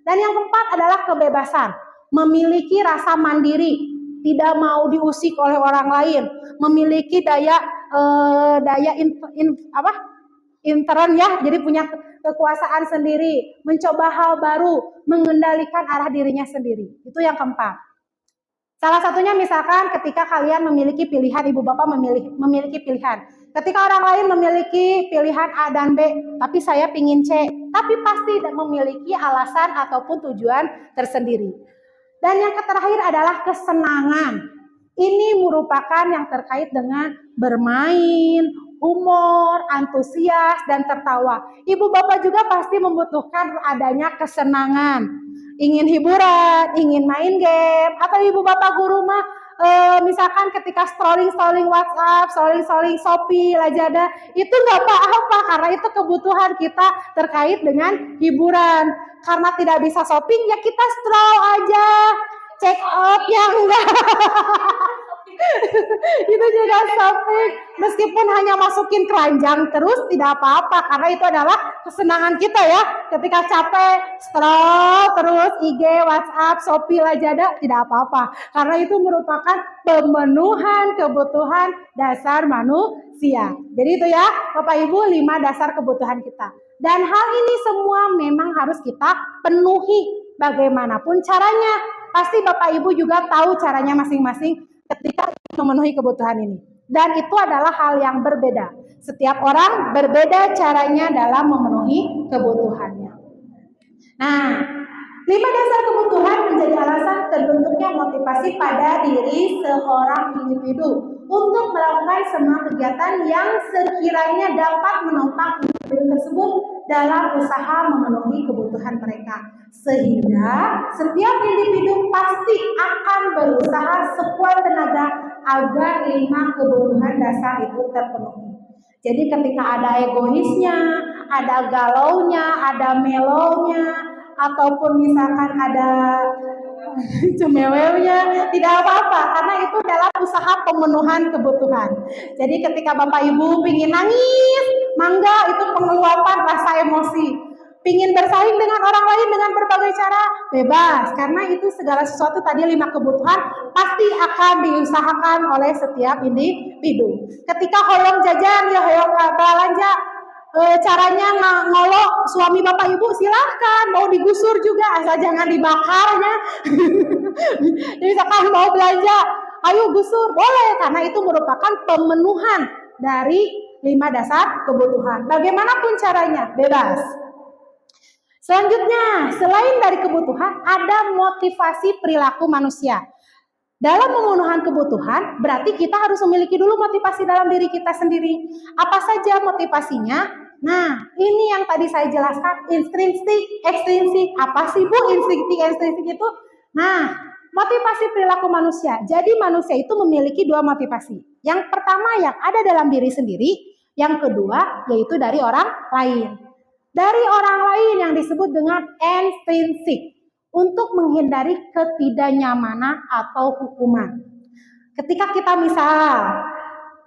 Dan yang keempat adalah kebebasan, memiliki rasa mandiri, tidak mau diusik oleh orang lain, memiliki daya intern ya, jadi punya kekuasaan sendiri, mencoba hal baru, mengendalikan arah dirinya sendiri. Itu yang keempat. Salah satunya misalkan ketika kalian memiliki pilihan, Ibu Bapak memiliki pilihan. Ketika orang lain memiliki pilihan A dan B, tapi saya pingin C, tapi pasti memiliki alasan ataupun tujuan tersendiri. Dan yang terakhir adalah kesenangan. Ini merupakan yang terkait dengan bermain, humor, antusias, dan tertawa. Ibu Bapak juga pasti membutuhkan adanya kesenangan. Ingin hiburan, ingin main game, atau Ibu Bapak guru mah misalkan ketika scrolling WhatsApp, scrolling Shopee, Lazada, itu nggak apa-apa karena itu kebutuhan kita terkait dengan hiburan. Karena tidak bisa shopping, ya kita scroll aja, check out yang enggak. Itu juga shopping, meskipun hanya masukin keranjang terus tidak apa-apa karena itu adalah kesenangan kita ya. Ketika capek scroll terus IG, WhatsApp, Shopee, Lazada, tidak apa-apa karena itu merupakan pemenuhan kebutuhan dasar manusia. Jadi itu ya Bapak Ibu 5 dasar kebutuhan kita. Dan hal ini semua memang harus kita penuhi bagaimanapun caranya. Pasti Bapak Ibu juga tahu caranya masing-masing ketika memenuhi kebutuhan ini. Dan itu adalah hal yang berbeda. Setiap orang berbeda caranya dalam memenuhi kebutuhannya. Nah, 5 dasar kebutuhan menjadi alasan terbentuknya motivasi pada diri seorang individu untuk melakukan semua kegiatan yang sekiranya dapat menopang individu tersebut dalam usaha memenuhi kebutuhan mereka. Sehingga setiap individu pasti akan berusaha sekuat tenaga agar 5 kebutuhan dasar itu terpenuhi. Jadi ketika ada egoisnya, ada galaunya, ada melonya, ataupun misalkan ada cemewelnya, tidak apa-apa karena itu dalam usaha pemenuhan kebutuhan. Jadi ketika Bapak Ibu pingin nangis, mangga, itu pengeluapan rasa emosi. Pingin bersaing dengan orang lain dengan berbagai cara, bebas, karena itu segala sesuatu tadi 5 kebutuhan pasti akan diusahakan oleh setiap individu. Ketika hoyong jajan, ya hoyong belanja, caranya ngolok suami Bapak Ibu silahkan, mau digusur juga asal jangan dibakarnya. Jadi misalkan mau belanja, ayo gusur, boleh, karena itu merupakan pemenuhan dari 5 dasar kebutuhan. Bagaimanapun caranya, bebas. Selanjutnya, selain dari kebutuhan, ada motivasi perilaku manusia. Dalam pemenuhan kebutuhan, berarti kita harus memiliki dulu motivasi dalam diri kita sendiri. Apa saja motivasinya? Nah, ini yang tadi saya jelaskan, intrinsik, ekstrinsik. Apa sih Bu intrinsik, ekstrinsik itu? Nah, motivasi perilaku manusia. Jadi manusia itu memiliki 2 motivasi. Yang pertama yang ada dalam diri sendiri, yang kedua yaitu dari orang lain. Dari orang lain yang disebut dengan intrinsik, untuk menghindari ketidaknyamanan atau hukuman. Ketika kita misal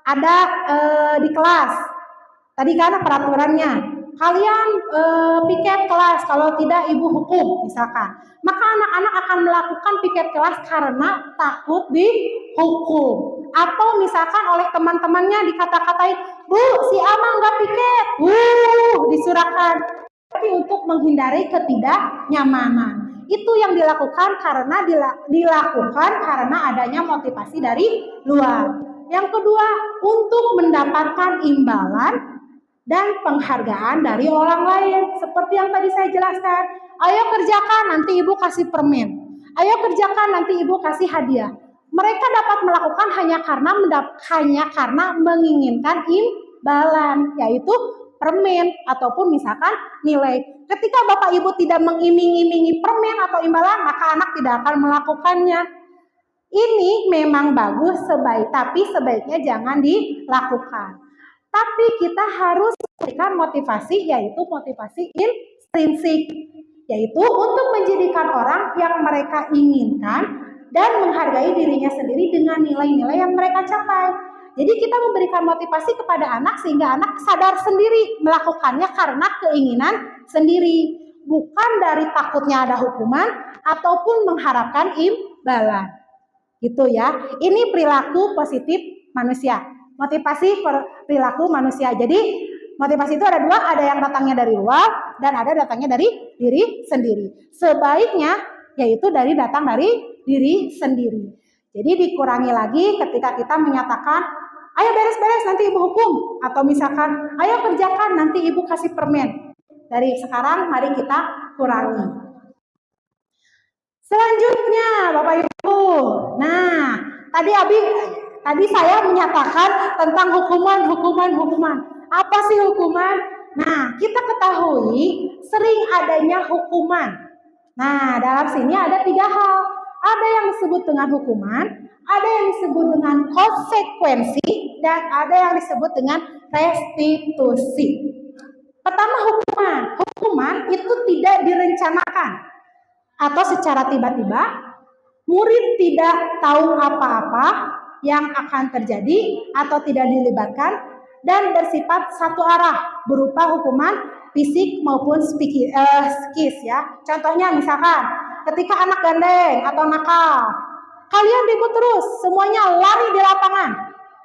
ada di kelas, tadi kan peraturannya, kalian piket kelas, kalau tidak ibu hukum misalkan. Maka anak-anak akan melakukan piket kelas karena takut dihukum. Atau misalkan oleh teman-temannya dikata-katain, Bu, si Amang nggak piket, disurahkan. Tapi untuk menghindari ketidaknyamanan. Itu yang dilakukan karena adanya motivasi dari luar. Yang kedua, untuk mendapatkan imbalan dan penghargaan dari orang lain. Seperti yang tadi saya jelaskan, ayo kerjakan nanti ibu kasih permen, ayo kerjakan nanti ibu kasih hadiah. Mereka dapat melakukan hanya karena menginginkan imbalan, yaitu permen ataupun misalkan nilai. Ketika Bapak Ibu tidak mengiming-imingi permen atau imbalan, maka anak tidak akan melakukannya. Ini memang bagus, tapi sebaiknya jangan dilakukan. Tapi kita harus memberikan motivasi, yaitu motivasi intrinsik, yaitu untuk menjadikan orang yang mereka inginkan dan menghargai dirinya sendiri dengan nilai-nilai yang mereka capai. Jadi kita memberikan motivasi kepada anak sehingga anak sadar sendiri melakukannya karena keinginan sendiri, bukan dari takutnya ada hukuman ataupun mengharapkan imbalan. Gitu ya. Ini perilaku positif manusia. Motivasi perilaku manusia. Jadi motivasi itu ada 2, ada yang datangnya dari luar dan ada datangnya dari diri sendiri. Sebaiknya yaitu datang dari diri sendiri. Jadi dikurangi lagi ketika kita menyatakan, ayo beres-beres nanti ibu hukum, atau misalkan ayo kerjakan nanti ibu kasih permen. Dari sekarang mari kita kurangi. Selanjutnya Bapak Ibu, nah tadi saya menyatakan tentang hukuman. Apa sih hukuman? Nah, kita ketahui sering adanya hukuman. Nah, dalam sini ada 3 hal. Ada yang disebut dengan hukuman, ada yang disebut dengan konsekuensi, dan ada yang disebut dengan restitusi. Pertama, hukuman. Hukuman itu tidak direncanakan atau secara tiba-tiba. Murid tidak tahu apa-apa yang akan terjadi atau tidak dilibatkan dan bersifat satu arah berupa hukuman fisik maupun psikis ya. Contohnya misalkan ketika anak gandeng atau nakal, kalian ribut terus, semuanya lari di lapangan.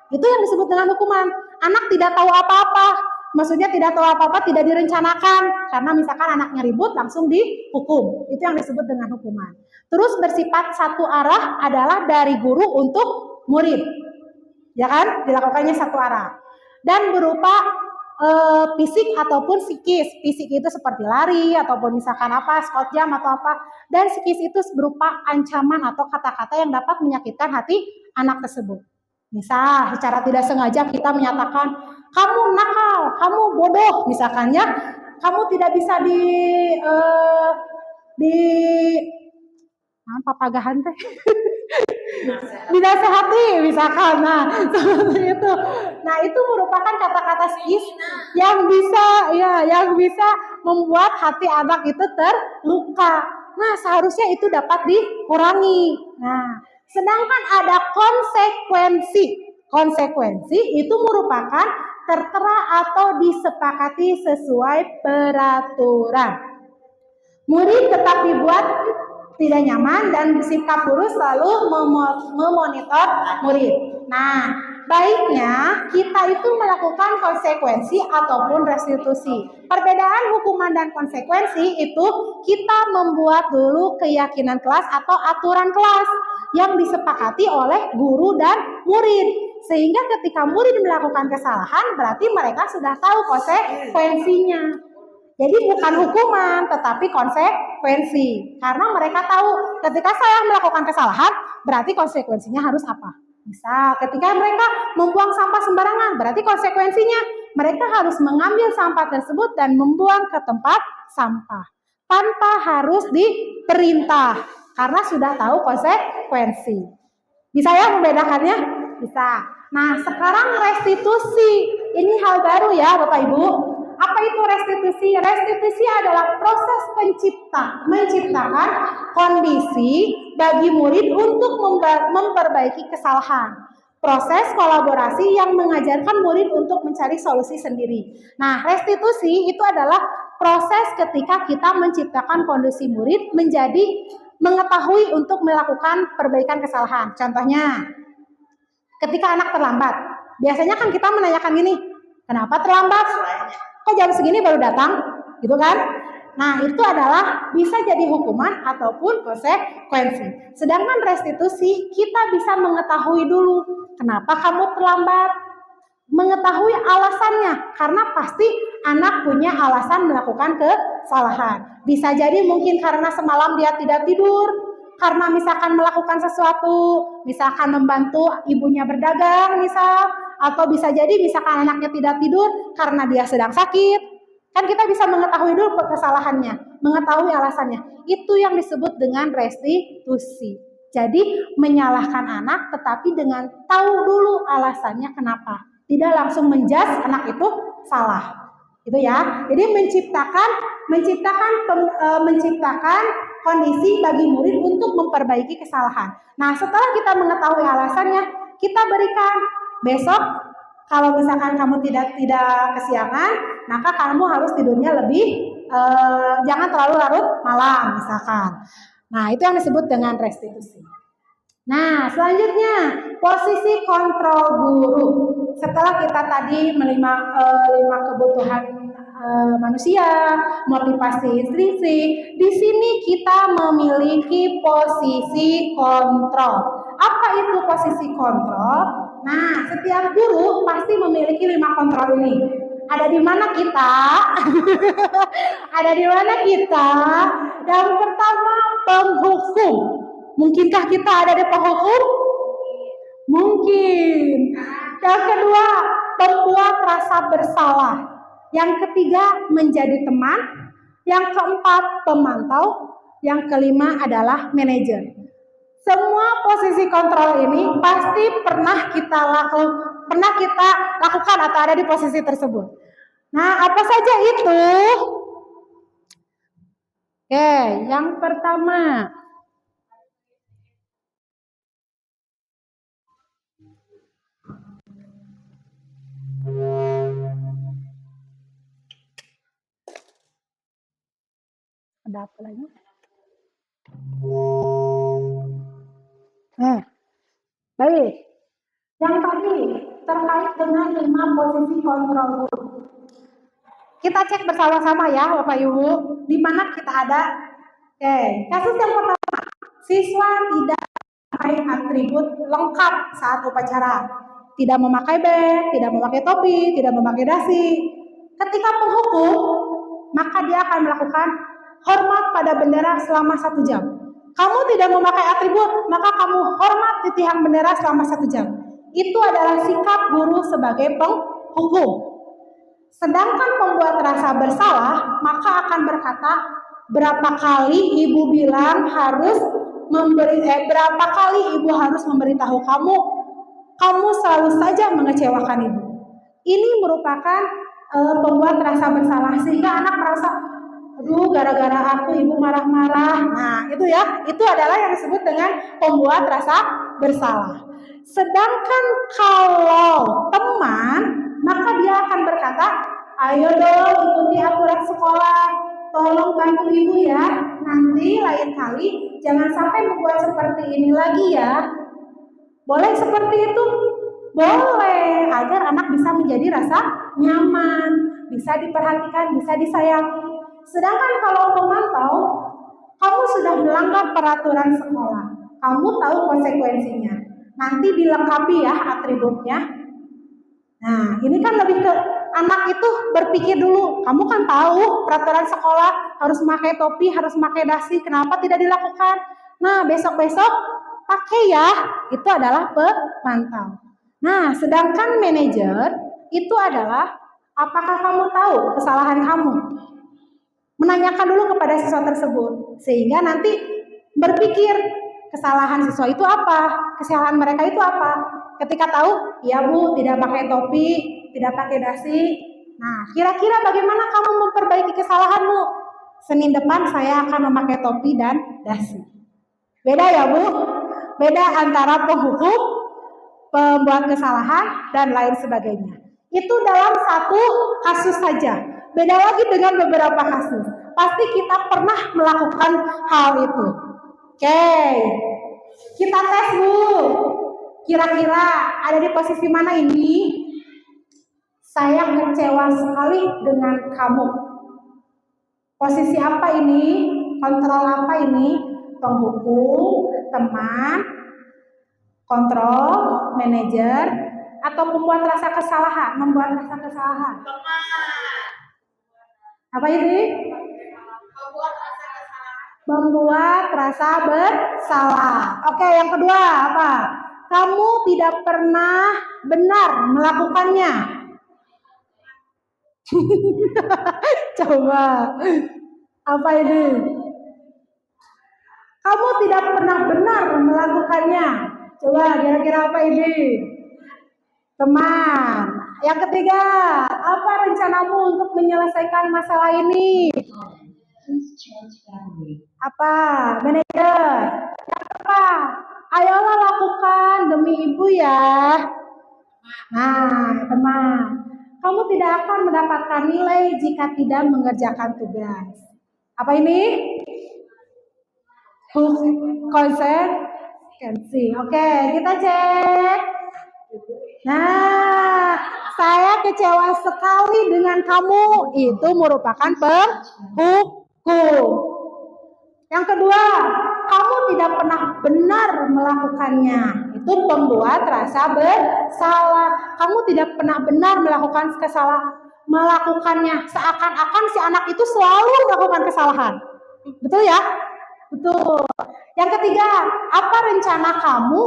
Itu yang disebut dengan hukuman. Anak tidak tahu apa-apa, maksudnya tidak tahu apa-apa, tidak direncanakan, karena misalkan anaknya ribut langsung dihukum. Itu yang disebut dengan hukuman. Terus bersifat satu arah adalah dari guru untuk murid, ya kan? Dilakukannya satu arah. Dan berupa fisik ataupun psikis. Fisik itu seperti lari ataupun misalkan squat jam atau apa. Dan psikis itu berupa ancaman atau kata-kata yang dapat menyakitkan hati anak tersebut. Misal secara tidak sengaja kita menyatakan kamu nakal, kamu bodoh, misalkannya kamu tidak bisa di papagahan teh dinasehati misalkan, nah seperti itu. Nah itu merupakan kata-kata skis yang bisa membuat hati anak itu terluka. Nah seharusnya itu dapat dikurangi. Nah sedangkan ada konsekuensi itu merupakan tertera atau disepakati sesuai peraturan. Murid tetap dibuat tidak nyaman dan sikap guru selalu memonitor murid. Nah, baiknya kita itu melakukan konsekuensi ataupun restitusi. Perbedaan hukuman dan konsekuensi itu kita membuat dulu keyakinan kelas atau aturan kelas yang disepakati oleh guru dan murid. Sehingga ketika murid melakukan kesalahan berarti mereka sudah tahu konsekuensinya. Jadi bukan hukuman, tetapi konsekuensi. Karena mereka tahu ketika saya melakukan kesalahan, berarti konsekuensinya harus apa. Misal ketika mereka membuang sampah sembarangan, berarti konsekuensinya mereka harus mengambil sampah tersebut dan membuang ke tempat sampah. Tanpa harus diperintah, karena sudah tahu konsekuensi. Bisa ya membedakannya? Bisa. Nah sekarang restitusi, ini hal baru ya Bapak Ibu. Apa itu restitusi? Restitusi adalah proses menciptakan kondisi bagi murid untuk memperbaiki kesalahan. Proses kolaborasi yang mengajarkan murid untuk mencari solusi sendiri. Nah, restitusi itu adalah proses ketika kita menciptakan kondisi murid menjadi mengetahui untuk melakukan perbaikan kesalahan. Contohnya, ketika anak terlambat, biasanya kan kita menanyakan gini, kenapa terlambat? Kok jam segini baru datang? Gitu kan? Nah, itu adalah bisa jadi hukuman ataupun konsekuensi. Sedangkan restitusi, kita bisa mengetahui dulu kenapa kamu terlambat. Mengetahui alasannya, karena pasti anak punya alasan melakukan kesalahan. Bisa jadi mungkin karena semalam dia tidak tidur, karena misalkan melakukan sesuatu, misalkan membantu ibunya berdagang misal, atau bisa jadi misalkan anaknya tidak tidur karena dia sedang sakit. Kan kita bisa mengetahui dulu kesalahannya, mengetahui alasannya. Itu yang disebut dengan restitusi. Jadi menyalahkan anak tetapi dengan tahu dulu alasannya kenapa. Tidak langsung menjudge anak itu salah. Itu ya. Jadi menciptakan kondisi bagi murid untuk memperbaiki kesalahan. Nah, setelah kita mengetahui alasannya, kita berikan besok kalau misalkan kamu tidak kesiangan, maka kamu harus tidurnya lebih jangan terlalu larut malam misalkan. Nah, itu yang disebut dengan restitusi. Nah, selanjutnya posisi kontrol guru. Setelah kita tadi lima kebutuhan manusia, motivasi intrinsik, di sini kita memiliki posisi kontrol. Apa itu posisi kontrol? Nah, setiap guru pasti memiliki 5 kontrol ini. Ada di mana kita? Ada di mana kita? Yang pertama, penghukum. Mungkinkah kita ada di penghukum? Mungkin. Yang kedua, pembuat rasa bersalah. Yang ketiga, menjadi teman. Yang keempat, pemantau. Yang kelima adalah manajer. Semua posisi kontrol ini pasti pernah kita lakukan atau ada di posisi tersebut. Nah, apa saja itu? Oke, yang pertama. Ada apa lagi? Baik. Yang tadi terkait dengan 5 posisi kontrol guru. Kita cek bersama-sama ya Bapak Ibu, di mana kita ada. Oke, kasus yang pertama, siswa tidak memakai atribut lengkap saat upacara. Tidak memakai band, tidak memakai topi, tidak memakai dasi. Ketika penghukum, maka dia akan melakukan hormat pada bendera selama 1 jam. Kamu tidak memakai atribut, maka kamu hormat di tiang bendera selama 1 jam. Itu adalah sikap guru sebagai penghukum. Sedangkan pembuat rasa bersalah, maka akan berkata, berapa kali ibu bilang harus berapa kali ibu harus memberitahu kamu, kamu selalu saja mengecewakan ibu. Ini merupakan pembuat rasa bersalah, sehingga anak merasa, aduh gara-gara aku ibu marah-marah. Nah itu ya, itu adalah yang disebut dengan pembuat rasa bersalah. Sedangkan kalau teman, maka dia akan berkata, ayo dong ikuti aturan sekolah, tolong bantu ibu ya, nanti lain kali jangan sampai membuat seperti ini lagi ya. Boleh seperti itu? Boleh, agar anak bisa menjadi rasa nyaman, bisa diperhatikan, bisa disayangi. Sedangkan kalau pemantau, kamu sudah melanggar peraturan sekolah, kamu tahu konsekuensinya, nanti dilengkapi ya atributnya. Nah ini kan lebih ke anak itu berpikir dulu, kamu kan tahu peraturan sekolah harus memakai topi, harus memakai dasi, kenapa tidak dilakukan? Nah besok-besok pakai ya, itu adalah pemantau. Nah sedangkan manajer itu adalah, apakah kamu tahu kesalahan kamu? Menanyakan dulu kepada siswa tersebut, sehingga nanti berpikir kesalahan siswa itu apa, kesalahan mereka itu apa. Ketika tahu, ya bu tidak pakai topi, tidak pakai dasi. Nah kira-kira bagaimana kamu memperbaiki kesalahanmu? Senin depan saya akan memakai topi dan dasi. Beda ya bu, beda antara penghukum, pembuat kesalahan, dan lain sebagainya. Itu dalam satu kasus saja. Beda lagi dengan beberapa kasus. Pasti kita pernah melakukan hal itu. Oke, kita tes bu. Kira-kira ada di posisi mana ini? Saya kecewa sekali dengan kamu. Posisi apa ini? Kontrol apa ini? Penghukum, teman, kontrol, manajer, atau membuat rasa kesalahan? Membuat rasa kesalahan. Apa ini? Membuat rasa bersalah. Oke, yang kedua apa? Kamu tidak pernah benar melakukannya. Coba. Apa ini? Kamu tidak pernah benar melakukannya. Coba kira-kira apa ini? Teman. Yang ketiga, apa rencanamu untuk menyelesaikan masalah ini? Apa? Manajer. Apa? Ayolah lakukan demi ibu ya. Nah, teman. Kamu tidak akan mendapatkan nilai jika tidak mengerjakan tugas. Apa ini? Konsistensi. Oke, kita cek. Nah, saya kecewa sekali dengan kamu. Itu merupakan penghukum. Yang kedua, kamu tidak pernah benar melakukannya. Itu pembuat rasa bersalah. Kamu tidak pernah benar melakukan melakukannya. Seakan-akan si anak itu selalu melakukan kesalahan. Betul ya? Betul. Yang ketiga, apa rencana kamu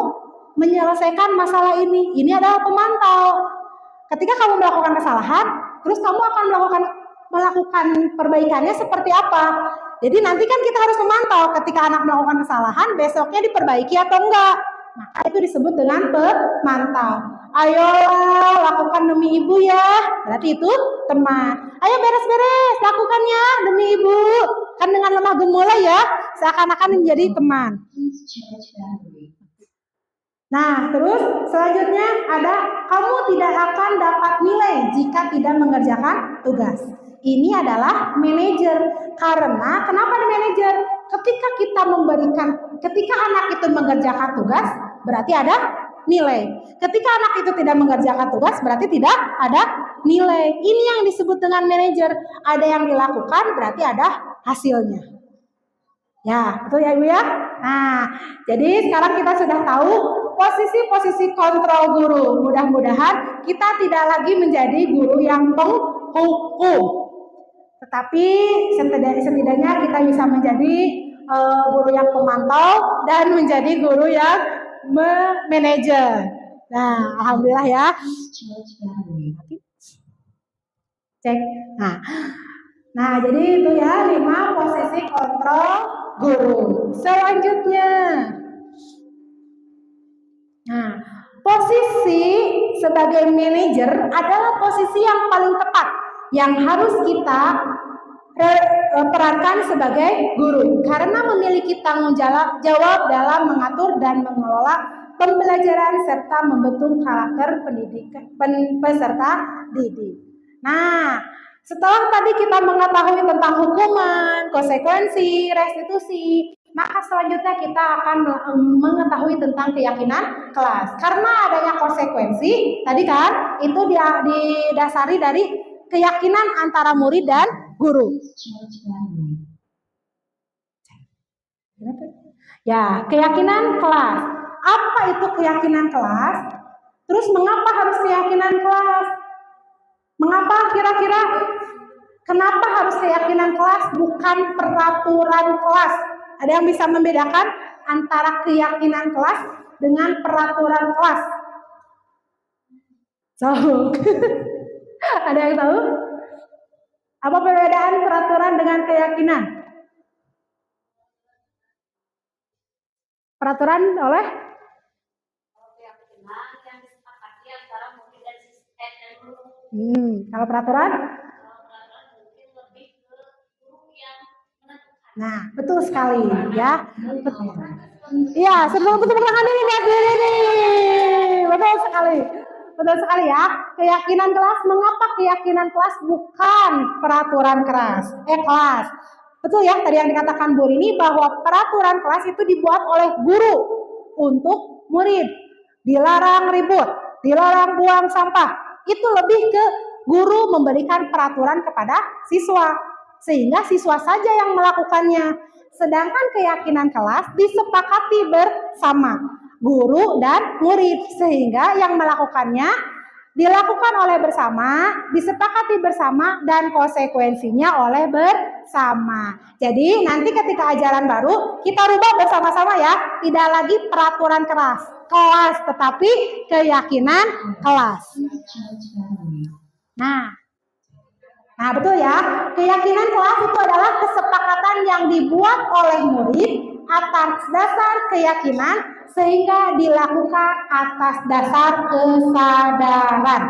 menyelesaikan masalah ini? Ini adalah pemantau. Ketika kamu melakukan kesalahan, terus kamu akan melakukan perbaikannya seperti apa? Jadi nanti kan kita harus memantau ketika anak melakukan kesalahan, besoknya diperbaiki atau enggak. Maka itu disebut dengan pemantau. Ayolah lakukan demi ibu ya. Berarti itu teman. Ayo beres-beres, lakukan ya demi ibu. Kan dengan lemah gemulai ya, seakan-akan menjadi teman. Nah, terus selanjutnya ada kamu tidak akan dapat nilai jika tidak mengerjakan tugas. Ini adalah manajer. Karena kenapa di manajer? Ketika anak itu mengerjakan tugas, berarti ada nilai. Ketika anak itu tidak mengerjakan tugas, berarti tidak ada nilai. Ini yang disebut dengan manajer. Ada yang dilakukan, berarti ada hasilnya. Ya, betul ya Ibu ya? Nah, jadi sekarang kita sudah tahu posisi-posisi kontrol guru. Mudah-mudahan kita tidak lagi menjadi guru yang penghukum. Tetapi setidaknya kita bisa menjadi guru yang pemantau dan menjadi guru yang manajer. Nah, alhamdulillah ya. Cek. Nah, jadi itu ya 5 posisi kontrol guru. Selanjutnya. Nah, posisi sebagai manajer adalah posisi yang paling tepat yang harus kita perankan sebagai guru karena memiliki tanggung jawab dalam mengatur dan mengelola pembelajaran serta membentuk karakter peserta didik. Nah, setelah tadi kita mengetahui tentang hukuman, konsekuensi, restitusi, maka selanjutnya kita akan mengetahui tentang keyakinan kelas. Karena adanya konsekuensi, tadi kan itu didasari dari keyakinan antara murid dan guru. Ya, keyakinan kelas. Apa itu keyakinan kelas? Terus mengapa harus keyakinan kelas? Mengapa kira-kira kenapa harus keyakinan kelas bukan peraturan kelas? Ada yang bisa membedakan antara keyakinan kelas dengan peraturan kelas? Ada yang tahu? Apa perbedaan peraturan dengan keyakinan? Peraturan oleh kalau peraturan? Nah, betul sekali ya. Iya, sebelum betul belakang ini lihat ini. Betul sekali. Betul sekali ya. Keyakinan kelas, mengapa keyakinan kelas bukan peraturan kelas? Kelas. Betul ya, tadi yang dikatakan Bu Rini bahwa peraturan kelas itu dibuat oleh guru untuk murid. Dilarang ribut, dilarang buang sampah. Itu lebih ke guru memberikan peraturan kepada siswa. Sehingga siswa saja yang melakukannya. Sedangkan keyakinan kelas disepakati bersama guru dan murid. Sehingga yang melakukannya dilakukan oleh bersama, disepakati bersama, dan konsekuensinya oleh bersama. Jadi nanti ketika ajaran baru kita rubah bersama-sama ya. Tidak lagi peraturan kelas, tetapi keyakinan kelas. Nah betul ya, keyakinan kelas itu adalah kesepakatan yang dibuat oleh murid atas dasar keyakinan sehingga dilakukan atas dasar kesadaran.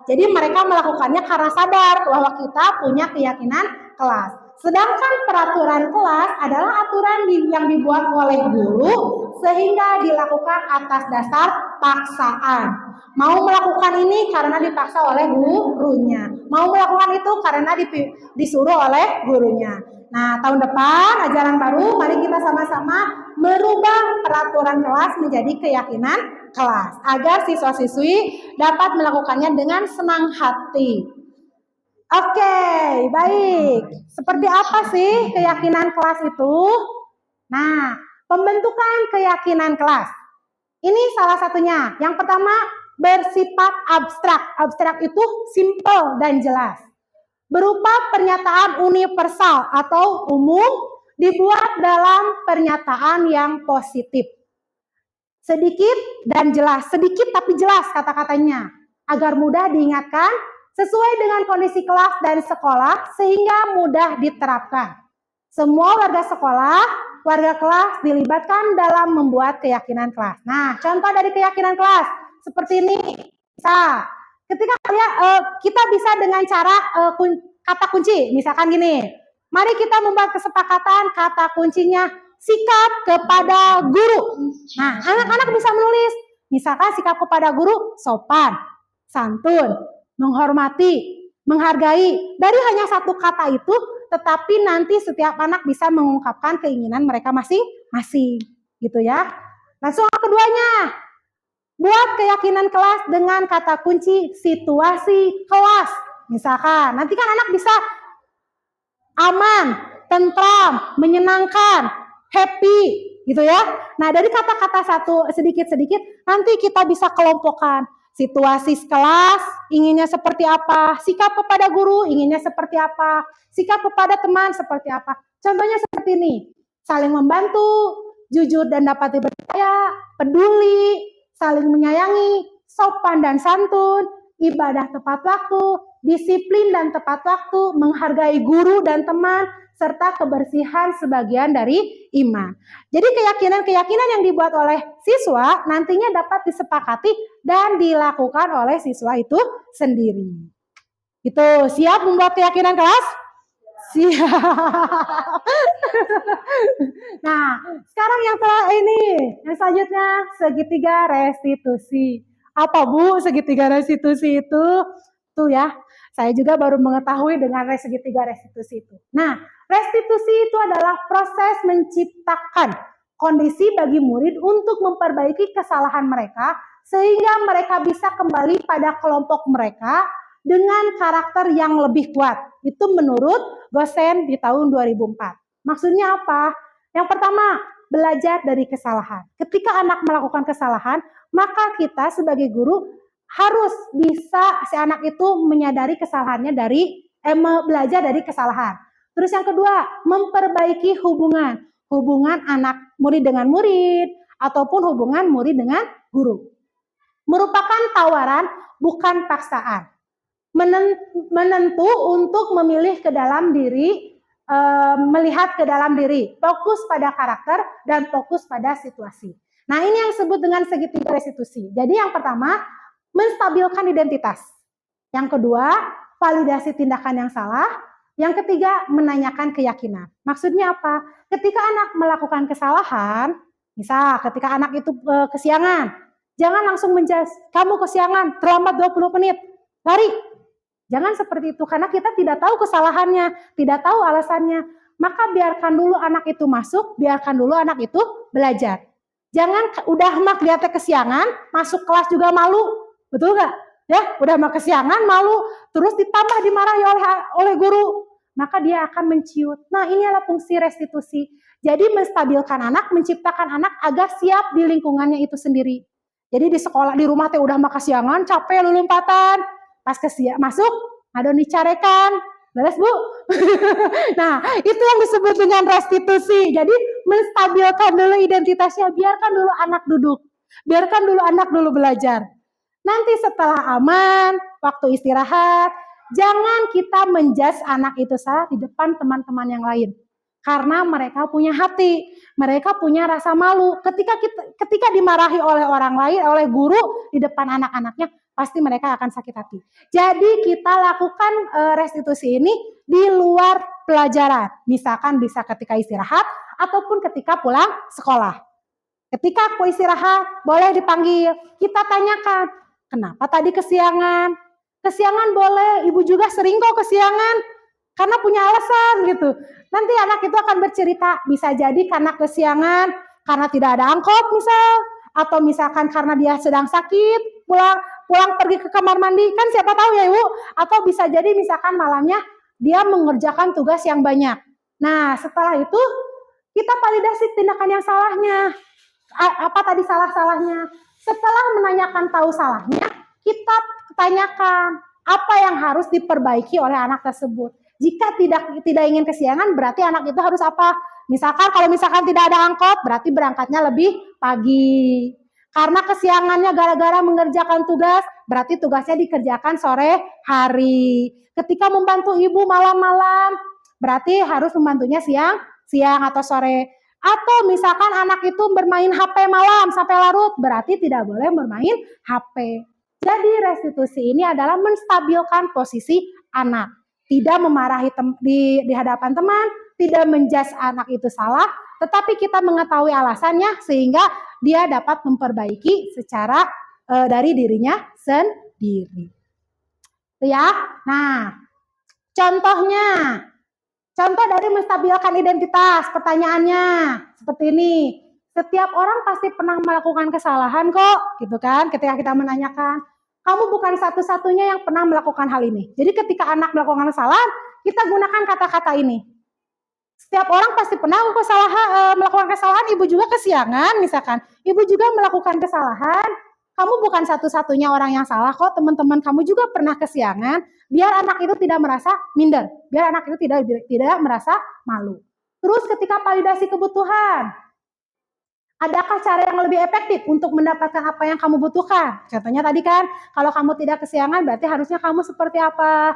Jadi mereka melakukannya karena sadar bahwa kita punya keyakinan kelas. Sedangkan peraturan kelas adalah aturan yang dibuat oleh guru sehingga dilakukan atas dasar paksaan. Mau melakukan ini karena dipaksa oleh gurunya. Mau melakukan itu karena disuruh oleh gurunya. Nah, tahun depan ajaran baru, mari kita sama-sama merubah peraturan kelas menjadi keyakinan kelas agar siswa-siswi dapat melakukannya dengan senang hati. Oke, baik. Seperti apa sih keyakinan kelas itu? Nah, pembentukan keyakinan kelas. Ini salah satunya. Yang pertama, bersifat abstrak. Abstrak itu simple dan jelas. Berupa pernyataan universal atau umum dibuat dalam pernyataan yang positif. Sedikit dan jelas. Sedikit tapi jelas kata-katanya. Agar mudah diingatkan sesuai dengan kondisi kelas dan sekolah sehingga mudah diterapkan. Semua warga sekolah, warga kelas dilibatkan dalam membuat keyakinan kelas. Nah, contoh dari keyakinan kelas seperti ini. Ketika kita bisa dengan cara kata kunci, misalkan gini. Mari kita membuat kesepakatan kata kuncinya sikap kepada guru. Nah, anak-anak bisa menulis. Misalkan sikap kepada guru sopan, santun, menghormati, menghargai. Dari hanya satu kata itu, tetapi nanti setiap anak bisa mengungkapkan keinginan mereka masing-masing. Gitu ya. Langsung keduanya. Buat keyakinan kelas dengan kata kunci situasi kelas. Misalkan, nanti kan anak bisa aman, tentram, menyenangkan, happy, gitu ya. Nah, dari kata-kata satu sedikit-sedikit, nanti kita bisa kelompokkan. Situasi kelas inginnya seperti apa, sikap kepada guru inginnya seperti apa, sikap kepada teman seperti apa. Contohnya seperti ini, saling membantu, jujur dan dapat dipercaya, peduli, saling menyayangi, sopan dan santun, ibadah tepat waktu, disiplin dan tepat waktu, menghargai guru dan teman, serta kebersihan sebagian dari iman. Jadi keyakinan-keyakinan yang dibuat oleh siswa nantinya dapat disepakati dan dilakukan oleh siswa itu sendiri. Itu siap membuat keyakinan kelas? Siap. Nah, sekarang yang selanjutnya segitiga restitusi. Apa Bu segitiga restitusi itu? Tuh ya, saya juga baru mengetahui dengan segitiga restitusi itu. Nah, restitusi itu adalah proses menciptakan kondisi bagi murid untuk memperbaiki kesalahan mereka sehingga mereka bisa kembali pada kelompok mereka dengan karakter yang lebih kuat. Itu menurut Gosen di tahun 2004. Maksudnya apa? Yang pertama, belajar dari kesalahan. Ketika anak melakukan kesalahan, maka kita sebagai guru harus bisa si anak itu menyadari kesalahannya belajar dari kesalahan. Terus yang kedua, memperbaiki hubungan anak murid dengan murid ataupun hubungan murid dengan guru. Merupakan tawaran, bukan paksaan. Menentu untuk memilih ke dalam diri, melihat ke dalam diri, fokus pada karakter dan fokus pada situasi. Nah, ini yang disebut dengan segitiga restitusi. Jadi yang pertama, menstabilkan identitas. Yang kedua, validasi tindakan yang salah. Yang ketiga, menanyakan keyakinan. Maksudnya apa? Ketika anak melakukan kesalahan, misal ketika anak itu kesiangan, jangan langsung menjudge, kamu kesiangan, terlambat 20 menit, lari. Jangan seperti itu, karena kita tidak tahu kesalahannya, tidak tahu alasannya. Maka biarkan dulu anak itu masuk, biarkan dulu anak itu belajar. Jangan udah mak lihatnya kesiangan, masuk kelas juga malu, betul nggak? Ya, udah mak kesiangan, malu, terus ditambah dimarahi oleh guru, maka dia akan menciut. Nah, ini adalah fungsi restitusi. Jadi menstabilkan anak, menciptakan anak agar siap di lingkungannya itu sendiri. Jadi di sekolah, di rumah teh udah mak kesiangan, capek lulumpatan. Pas masuk, ada dicarekan, beres Bu. Nah, itu yang disebut dengan restitusi. Jadi menstabilkan dulu identitasnya, biarkan dulu anak duduk, biarkan dulu anak dulu belajar. Nanti setelah aman, waktu istirahat, jangan kita menjudge anak itu salah di depan teman-teman yang lain. Karena mereka punya hati, mereka punya rasa malu. Ketika dimarahi oleh orang lain, oleh guru di depan anak-anaknya, pasti mereka akan sakit hati. Jadi kita lakukan restitusi ini di luar pelajaran. Misalkan bisa ketika istirahat ataupun ketika pulang sekolah. Ketika aku istirahat, boleh dipanggil. Kita tanyakan, kenapa tadi kesiangan? Kesiangan boleh, ibu juga sering kok kesiangan. Karena punya alasan gitu. Nanti anak itu akan bercerita, bisa jadi karena kesiangan, karena tidak ada angkot misal. Atau misalkan karena dia sedang sakit, pulang pergi ke kamar mandi, kan siapa tahu ya Ibu. Atau bisa jadi misalkan malamnya dia mengerjakan tugas yang banyak. Nah, setelah itu kita validasi tindakan yang salahnya. Apa tadi salah-salahnya? Setelah menanyakan tahu salahnya, kita tanyakan apa yang harus diperbaiki oleh anak tersebut. Jika tidak ingin kesiangan, berarti anak itu harus apa? Misalkan kalau tidak ada angkot, berarti berangkatnya lebih pagi. Karena kesiangannya gara-gara mengerjakan tugas, berarti tugasnya dikerjakan sore hari. Ketika membantu ibu malam-malam, berarti harus membantunya siang atau sore. Atau misalkan anak itu bermain HP malam sampai larut, berarti tidak boleh bermain HP. Jadi restitusi ini adalah menstabilkan posisi anak. Tidak memarahi di hadapan teman, tidak menjudge anak itu salah, tetapi kita mengetahui alasannya sehingga dia dapat memperbaiki secara dari dirinya sendiri. Ya. Nah, contoh dari menstabilkan identitas, pertanyaannya seperti ini. Setiap orang pasti pernah melakukan kesalahan kok, gitu kan? Ketika kita menanyakan, kamu bukan satu-satunya yang pernah melakukan hal ini. Jadi ketika anak melakukan kesalahan, kita gunakan kata-kata ini. Setiap orang pasti pernah melakukan kesalahan, ibu juga kesiangan misalkan. Ibu juga melakukan kesalahan, kamu bukan satu-satunya orang yang salah kok, teman-teman kamu juga pernah kesiangan. Biar anak itu tidak merasa minder, biar anak itu tidak merasa malu. Terus ketika validasi kebutuhan, Adakah cara yang lebih efektif untuk mendapatkan apa yang kamu butuhkan? Contohnya tadi kan, kalau kamu tidak kesiangan berarti harusnya kamu seperti apa?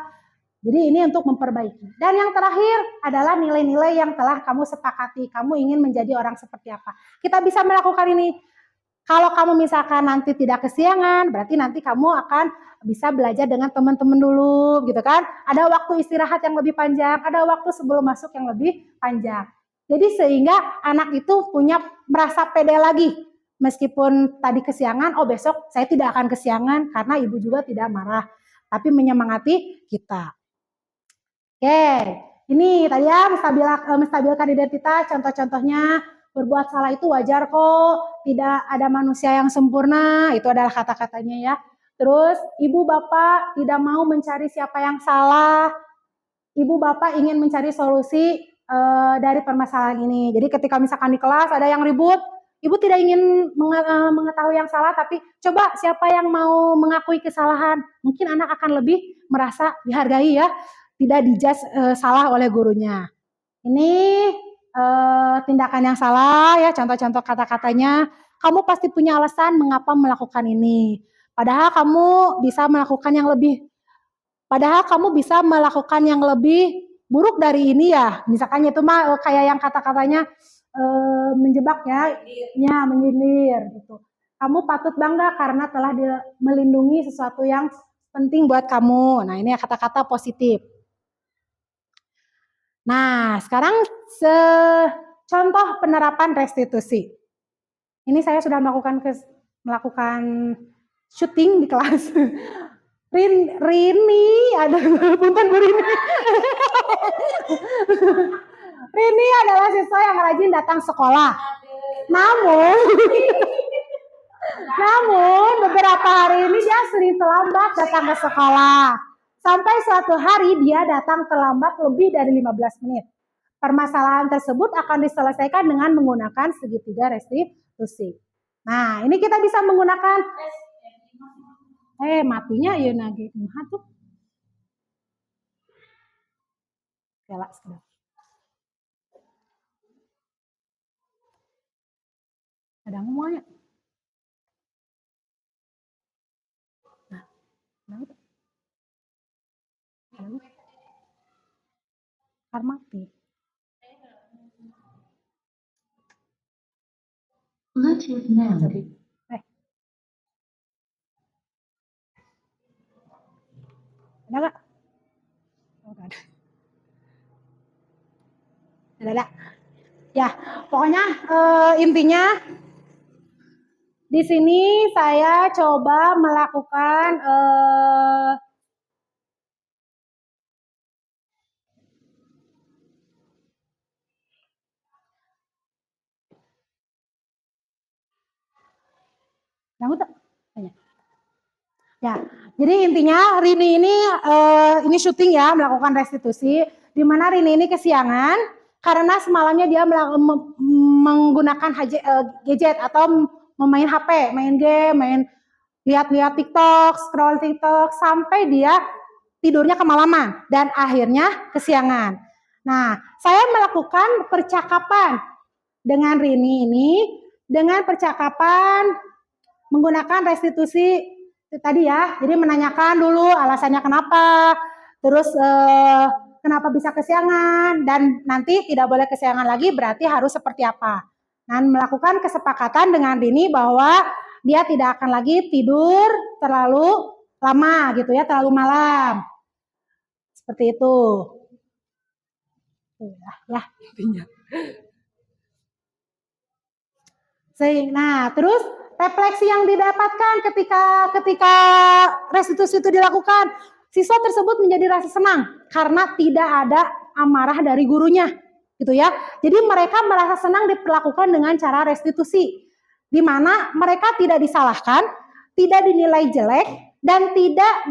Jadi ini untuk memperbaiki. Dan yang terakhir adalah nilai-nilai yang telah kamu sepakati. Kamu ingin menjadi orang seperti apa? Kita bisa melakukan ini. Kalau kamu misalkan nanti tidak kesiangan, berarti nanti kamu akan bisa belajar dengan teman-teman dulu, gitu kan? Ada waktu istirahat yang lebih panjang, ada waktu sebelum masuk yang lebih panjang. Jadi sehingga anak itu punya merasa pede lagi. Meskipun tadi kesiangan, oh besok saya tidak akan kesiangan karena ibu juga tidak marah. Tapi menyemangati kita. Oke, ini tadi ya menstabilkan identitas, contoh-contohnya berbuat salah itu wajar kok, tidak ada manusia yang sempurna, itu adalah kata-katanya ya. Terus ibu bapak tidak mau mencari siapa yang salah, ibu bapak ingin mencari solusi dari permasalahan ini. Jadi ketika misalkan di kelas ada yang ribut, ibu tidak ingin mengetahui yang salah, tapi coba siapa yang mau mengakui kesalahan. Mungkin anak akan lebih merasa dihargai ya, tidak dijudge salah oleh gurunya. Ini tindakan yang salah ya, contoh-contoh kata-katanya. Kamu pasti punya alasan mengapa melakukan ini. Padahal kamu bisa melakukan yang lebih buruk dari ini ya. Misalkan itu mah kayak yang kata-katanya menjebak ya, menyindir gitu. Kamu patut bangga karena telah melindungi sesuatu yang penting buat kamu. Nah, ini kata-kata positif. Nah, sekarang contoh penerapan restitusi. Ini saya sudah melakukan syuting di kelas. Rini, ada punten Bu Rini. Rini adalah siswa yang rajin datang sekolah. Namun beberapa hari ini dia sering terlambat datang ke sekolah. Sampai suatu hari dia datang terlambat lebih dari 15 menit. Permasalahan tersebut akan diselesaikan dengan menggunakan segitiga restitusi. Nah, ini kita bisa menggunakan matinya ya nage tuh. Kelak sekedar. Ada ngomongnya. Nah, mati. Bluetooth now. Ada nggak? Oh, ada. Ada. Ya, pokoknya intinya di sini saya coba melakukan ya, jadi intinya Rini ini syuting ya, melakukan restitusi, di mana Rini ini kesiangan karena semalamnya dia menggunakan gadget atau memain HP, main game, lihat-lihat TikTok, scroll TikTok sampai dia tidurnya kemalaman dan akhirnya kesiangan. Nah, saya melakukan percakapan dengan Rini ini dengan percakapan menggunakan restitusi tadi ya, jadi menanyakan dulu alasannya kenapa, terus kenapa bisa kesiangan, dan nanti tidak boleh kesiangan lagi berarti harus seperti apa. Dan melakukan kesepakatan dengan Rini bahwa dia tidak akan lagi tidur terlalu lama gitu ya, terlalu malam. Seperti itu. Ya, intinya. Nah, terus refleksi yang didapatkan ketika restitusi itu dilakukan, siswa tersebut menjadi rasa senang karena tidak ada amarah dari gurunya, gitu ya. Jadi mereka merasa senang diperlakukan dengan cara restitusi, di mana mereka tidak disalahkan, tidak dinilai jelek, dan tidak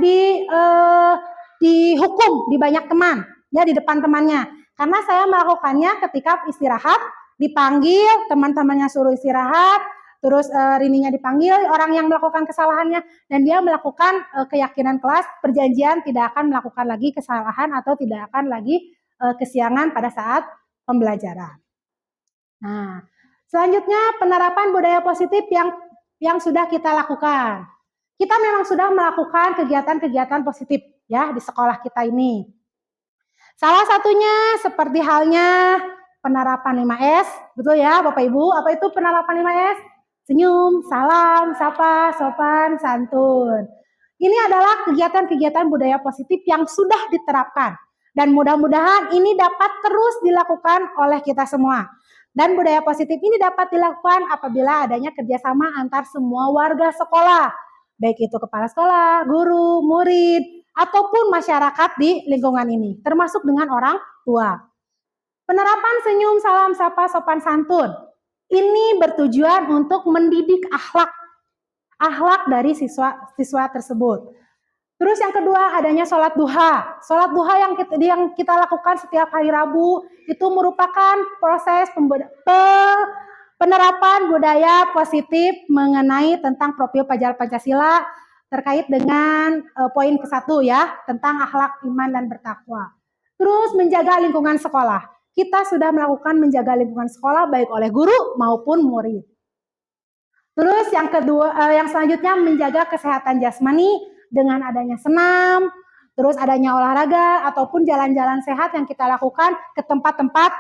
dihukum di banyak teman, ya di depan temannya. Karena saya melakukannya ketika istirahat, dipanggil, teman-temannya suruh istirahat, terus Rininya dipanggil, orang yang melakukan kesalahannya, dan dia melakukan keyakinan kelas, perjanjian tidak akan melakukan lagi kesalahan atau tidak akan lagi kesiangan pada saat pembelajaran. Nah, Selanjutnya penerapan budaya positif yang sudah kita lakukan. Kita memang sudah melakukan kegiatan-kegiatan positif ya di sekolah kita ini. Salah satunya seperti halnya penerapan 5S, betul ya Bapak Ibu? Apa itu penerapan 5S? Senyum, salam, sapa, sopan, santun. Ini adalah kegiatan-kegiatan budaya positif yang sudah diterapkan. Dan mudah-mudahan ini dapat terus dilakukan oleh kita semua. Dan budaya positif ini dapat dilakukan apabila adanya kerjasama antar semua warga sekolah. Baik itu kepala sekolah, guru, murid, ataupun masyarakat di lingkungan ini. Termasuk dengan orang tua. Penerapan senyum, salam, sapa, sopan, santun. Ini bertujuan untuk mendidik akhlak dari siswa tersebut. Terus yang kedua adanya sholat duha. Sholat duha yang kita lakukan setiap hari Rabu itu merupakan proses penerapan budaya positif mengenai tentang profil pelajar Pancasila terkait dengan poin ke-1 ya, tentang akhlak, iman, dan bertakwa. Terus menjaga lingkungan sekolah. Kita sudah melakukan menjaga lingkungan sekolah baik oleh guru maupun murid. Terus yang kedua, yang selanjutnya menjaga kesehatan jasmani dengan adanya senam, terus adanya olahraga ataupun jalan-jalan sehat yang kita lakukan ke tempat-tempat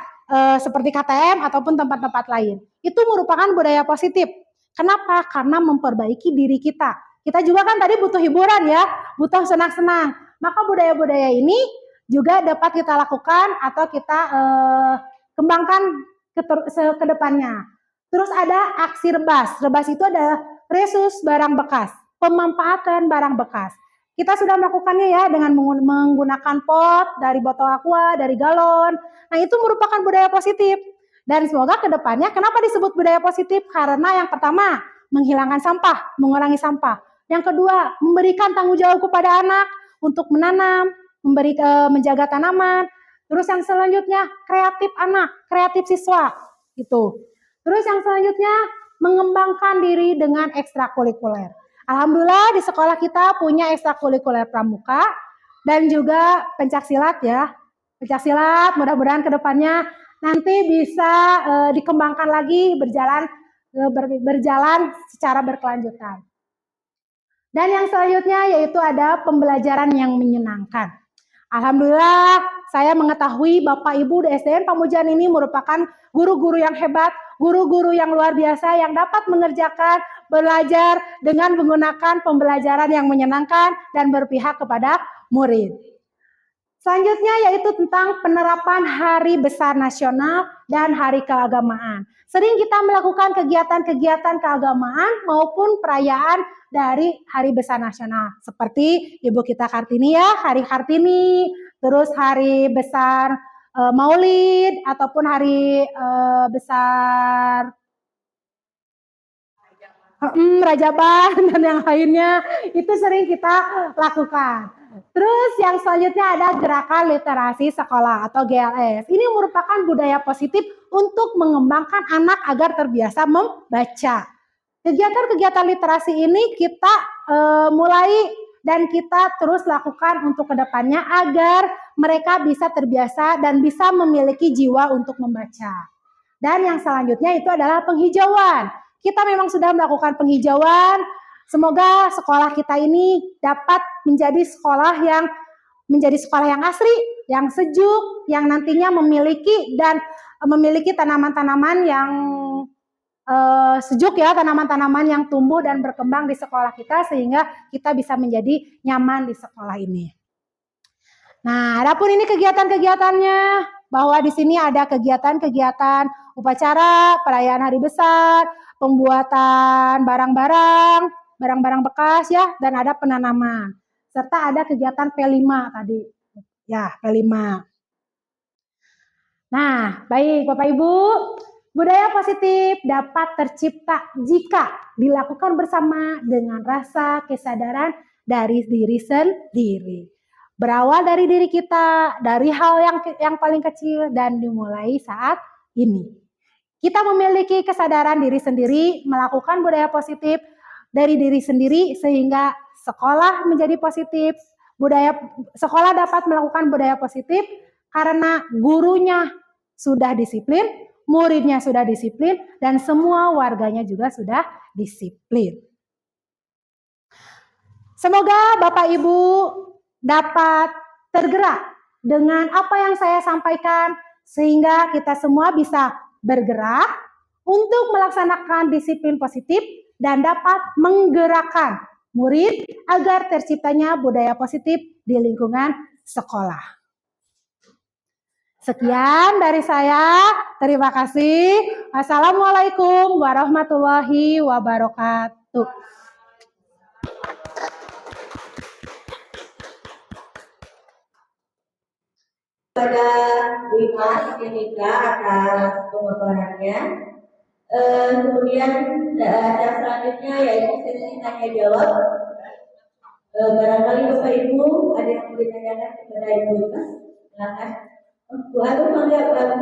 seperti KTM ataupun tempat-tempat lain. Itu merupakan budaya positif. Kenapa? Karena memperbaiki diri kita. Kita juga kan tadi butuh hiburan ya, butuh senang-senang. Maka budaya-budaya ini juga dapat kita lakukan atau kita kembangkan ke depannya. Terus ada aksi rebas. Rebas itu adalah resus barang bekas, pemanfaatan barang bekas. Kita sudah melakukannya ya dengan menggunakan pot dari botol aqua, dari galon. Nah itu merupakan budaya positif. Dan semoga ke depannya kenapa disebut budaya positif? Karena yang pertama menghilangkan sampah, mengurangi sampah. Yang kedua memberikan tanggung jawab kepada anak untuk menanam, menjaga tanaman. Terus yang selanjutnya kreatif anak, kreatif siswa gitu. Terus yang selanjutnya mengembangkan diri dengan ekstrakurikuler. Alhamdulillah di sekolah kita punya ekstrakurikuler pramuka dan juga pencaksilat ya. Pencaksilat mudah-mudahan ke depannya nanti bisa dikembangkan lagi berjalan secara berkelanjutan. Dan yang selanjutnya yaitu ada pembelajaran yang menyenangkan. Alhamdulillah saya mengetahui Bapak Ibu di SDN Pamujaan ini merupakan guru-guru yang hebat, guru-guru yang luar biasa yang dapat mengerjakan belajar dengan menggunakan pembelajaran yang menyenangkan dan berpihak kepada murid. Selanjutnya yaitu tentang penerapan Hari Besar Nasional dan Hari Keagamaan. Sering kita melakukan kegiatan-kegiatan keagamaan maupun perayaan dari Hari Besar Nasional. Seperti Ibu kita Kartini ya, Hari Kartini, terus Hari Besar Maulid, ataupun Hari Besar Rajaban dan yang lainnya. Itu sering kita lakukan. Terus yang selanjutnya ada Gerakan Literasi Sekolah atau GLS. Ini merupakan budaya positif untuk mengembangkan anak agar terbiasa membaca. Kegiatan-kegiatan literasi ini kita mulai dan kita terus lakukan untuk kedepannya agar mereka bisa terbiasa dan bisa memiliki jiwa untuk membaca. Dan yang selanjutnya itu adalah penghijauan. Kita memang sudah melakukan penghijauan. Semoga sekolah kita ini dapat menjadi sekolah yang asri, yang sejuk, yang nantinya memiliki tanaman-tanaman yang sejuk ya, tanaman-tanaman yang tumbuh dan berkembang di sekolah kita sehingga kita bisa menjadi nyaman di sekolah ini. Nah, adapun ini kegiatan-kegiatannya, bahwa di sini ada kegiatan-kegiatan upacara, perayaan hari besar, pembuatan barang-barang bekas ya, dan ada penanaman. Serta ada kegiatan P5 tadi. Ya, P5. Nah, baik Bapak Ibu, budaya positif dapat tercipta jika dilakukan bersama dengan rasa kesadaran dari diri sendiri. Berawal dari diri kita, dari hal yang paling kecil dan dimulai saat ini. Kita memiliki kesadaran diri sendiri, melakukan budaya positif dari diri sendiri sehingga sekolah menjadi positif. Sekolah dapat melakukan budaya positif karena gurunya sudah disiplin, muridnya sudah disiplin, dan semua warganya juga sudah disiplin. Semoga Bapak Ibu dapat tergerak dengan apa yang saya sampaikan, sehingga kita semua bisa bergerak untuk melaksanakan disiplin positif dan dapat menggerakkan murid agar terciptanya budaya positif di lingkungan sekolah. Sekian dari saya. Terima kasih. Assalamualaikum warahmatullahi wabarakatuh. Pada Bu Imas Nika atas pemaparannya. Kemudian acara selanjutnya yaitu sesi tanya jawab. Barangkali Bapak Ibu ada yang mau ditanyakan kepada Ibu Imas, silakan. Bu Arum, mangga Bu Arum.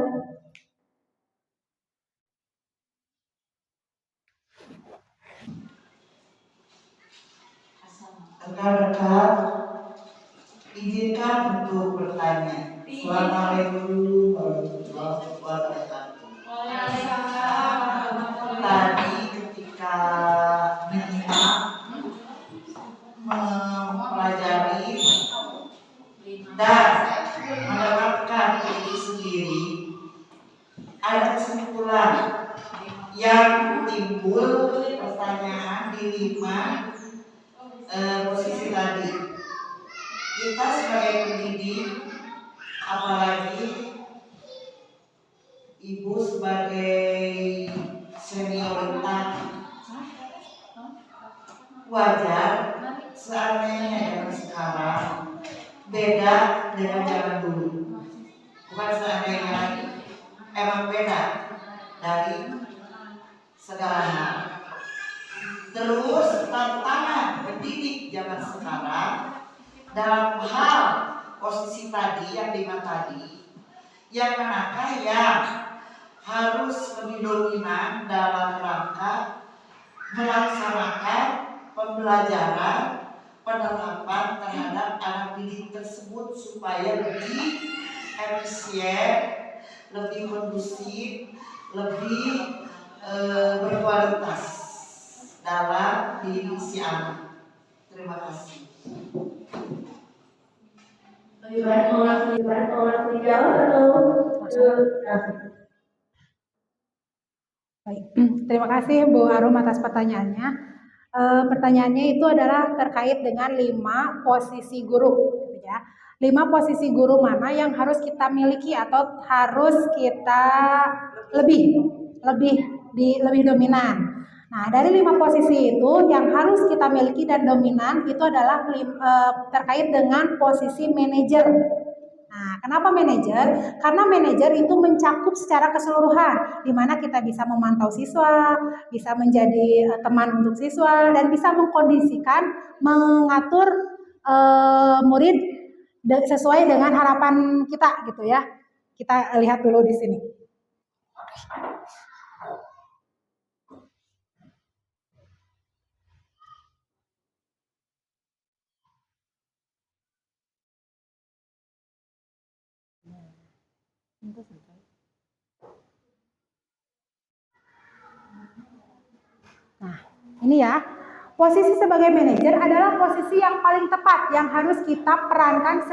Rekan-rekan, izinkan untuk bertanya. Assalamualaikum warahmatullahi wabarakatuh. Tadi ketika menyimak, mempelajari dan mendapatkan diri sendiri, ada kesimpulan yang timbul pertanyaan di 5 posisi tadi. Kita sebagai pendidik, apalagi ibu sebagai senioritas, wajar seandainya zaman sekarang beda dengan zaman dulu. Bukan seandainya lagi, emang beda dari segala hal. Terus tantangan pendidik zaman sekarang dalam hal posisi tadi yang 5 tadi, yang manakah yang harus lebih dominan dalam rangka melaksanakan pembelajaran penerapan terhadap anak didik tersebut supaya lebih efisien, lebih kondusif, lebih berkualitas dalam diri si anak. Terima kasih. Bagaimana orang dijawab atau Baik, terima kasih Bu Arum atas pertanyaannya. Pertanyaannya itu adalah terkait dengan 5 posisi guru, gitu ya. 5 posisi guru mana yang harus kita miliki atau harus kita lebih dominan. Nah, dari 5 posisi itu yang harus kita miliki dan dominan itu adalah terkait dengan posisi manajer. Nah, kenapa manajer? Karena manajer itu mencakup secara keseluruhan, di mana kita bisa memantau siswa, bisa menjadi teman untuk siswa, dan bisa mengkondisikan, mengatur murid sesuai dengan harapan kita, gitu ya. Kita lihat dulu di sini. Nah, ini ya, posisi sebagai manajer adalah posisi yang paling tepat yang harus kita perankan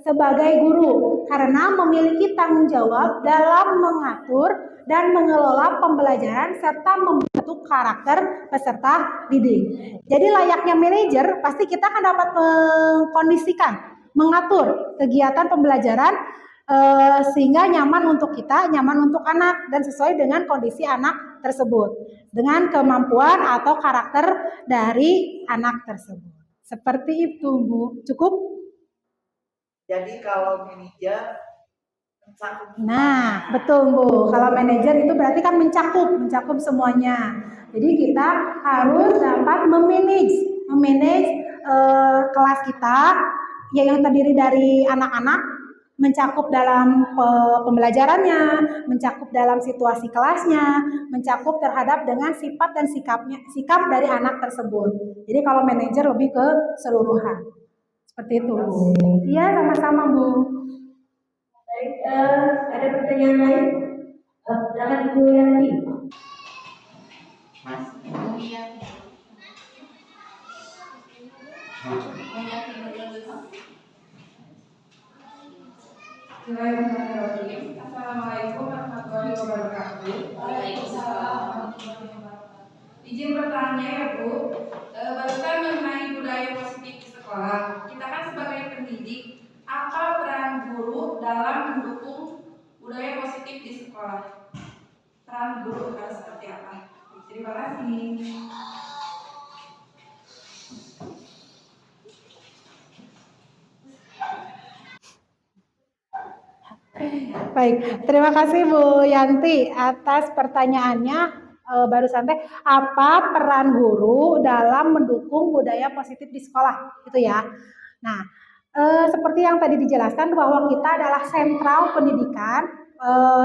sebagai guru, karena memiliki tanggung jawab dalam mengatur dan mengelola pembelajaran serta membentuk karakter peserta didik. Jadi layaknya manajer, pasti kita akan dapat mengkondisikan, mengatur kegiatan pembelajaran sehingga nyaman untuk kita, nyaman untuk anak, dan sesuai dengan kondisi anak tersebut, dengan kemampuan atau karakter dari anak tersebut. Seperti itu, Bu. Cukup? Jadi kalau manajer mencakup. Nah, betul, Bu. Kalau manajer itu berarti kan mencakup semuanya. Jadi kita harus dapat memanage kelas kita yang terdiri dari anak-anak, mencakup dalam pembelajarannya, mencakup dalam situasi kelasnya, mencakup terhadap dengan sifat dan sikap dari anak tersebut. Jadi kalau manajer lebih ke seluruhan. Seperti itu, Bu. Iya, sama-sama, Bu. Baik, ada pertanyaan lain? Silakan Ibu Yanti. Mas. Bismillahirrahmanirrahim. Assalamualaikum warahmatullahi wabarakatuh. Waalaikumsalam warahmatullahi wabarakatuh. Izin bertanya ya Bu, barusan mengenai budaya positif di sekolah. Kita kan sebagai pendidik, apa peran guru dalam mendukung budaya positif di sekolah? Peran guru harus seperti apa? Terima kasih. Baik, terima kasih Bu Yanti atas pertanyaannya. Barusan teh apa peran guru dalam mendukung budaya positif di sekolah, gitu ya. Nah, seperti yang tadi dijelaskan bahwa kita adalah sentral pendidikan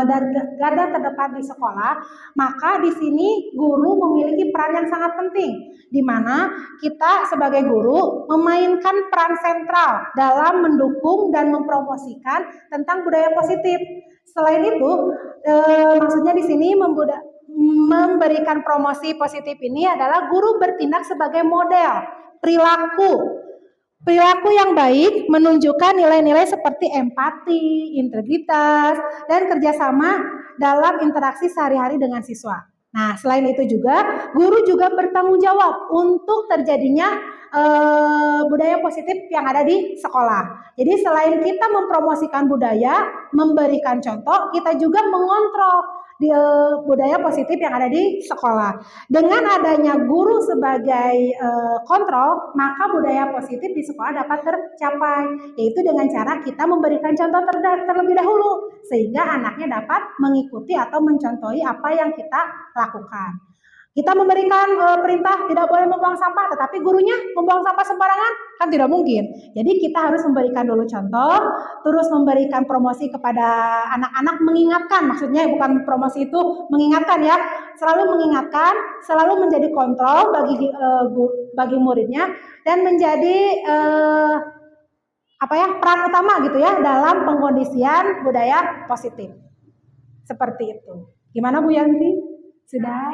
dan garda terdepan di sekolah, maka di sini guru memiliki peran yang sangat penting, di mana kita sebagai guru memainkan peran sentral dalam mendukung dan mempromosikan tentang budaya positif. Selain itu, maksudnya di sini memberikan promosi positif ini adalah guru bertindak sebagai model perilaku. Perilaku yang baik menunjukkan nilai-nilai seperti empati, integritas, dan kerjasama dalam interaksi sehari-hari dengan siswa. Nah, selain itu juga, guru juga bertanggung jawab untuk terjadinya budaya positif yang ada di sekolah. Jadi selain kita mempromosikan budaya, memberikan contoh, kita juga mengontrol budaya positif yang ada di sekolah. Dengan adanya guru sebagai kontrol, maka budaya positif di sekolah dapat tercapai, yaitu dengan cara kita memberikan contoh terlebih dahulu, sehingga anaknya dapat mengikuti atau mencontohi apa yang kita lakukan. Kita memberikan perintah tidak boleh membuang sampah, tetapi gurunya membuang sampah sembarangan, kan tidak mungkin. Jadi kita harus memberikan dulu contoh, terus memberikan promosi kepada anak-anak, mengingatkan, maksudnya bukan promosi itu mengingatkan ya, selalu mengingatkan, selalu menjadi kontrol bagi muridnya, dan menjadi peran utama gitu ya dalam pengkondisian budaya positif. Seperti itu. Gimana Bu Yanti? Sudah?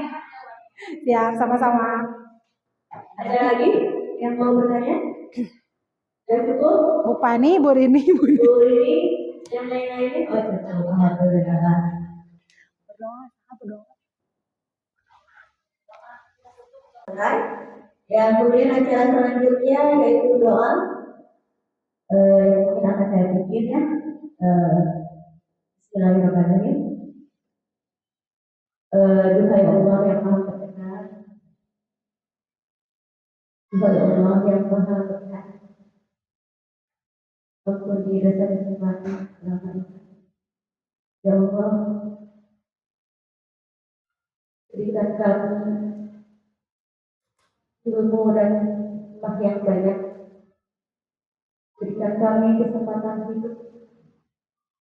Ya, sama-sama. Ada lagi yang mau bertanya? Sudah cukup? Bu Pani, Bu Rini, Bu Rini. Bu Rini, yang lain-lainnya? Oh, cukup. Alhamdulillah. Berdoa. Yang kemudian acara selanjutnya yaitu doa. Yang akan saya bikin ya. Bismillahirrahmanirrahim. Duhai Allah yang maha pendengar, duhai Allah yang maha melihat, ampuni dosa dan kematian selama ini. Ya Allah, berikan kami ilmu dan hikmah yang banyak. Berikan kami kesempatan hidup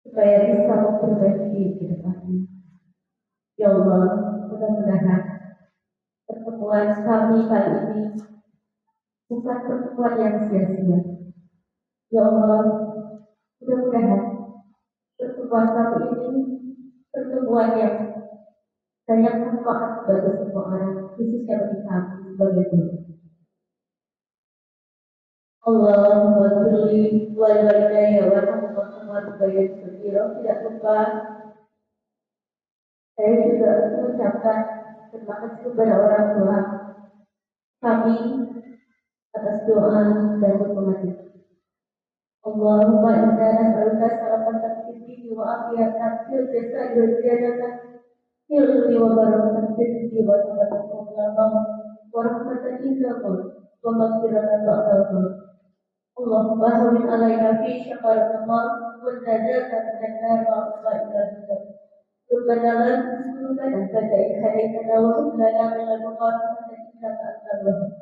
supaya bisa memperbaiki ke depannya. Ya Allah, mudah-mudahan pertemuan kami kali ini bukan pertemuan yang sia-sia. Ya Allah, mudah-mudahan pertemuan kami ini pertemuan yang banyak manfaat bagi semua orang, khususnya bagi kami sebagai guru. Allahumma sholli wa walidayya wa rahmatullahi wa tidak lupa saya juga mengucapkan terima kasih kepada orang tua kami atas doa dan dukungan. Allahumma inna nas'aluka salamatan fid dini wa afiyatan fil jasadi wa ziyadatan fil ilmi wa barakatan fil rizqi wa taqabbal wa rahmatan indakum wa maghfiratan ba'dakum. Allahumma hawwin 'alaina fi syaqaratil maut wa najatan minan nar wa aqibatan ربنا لا تزغ قلوبنا بعد إذ هديتنا وهب لنا من لدنك رحمة إنك أنت الوهاب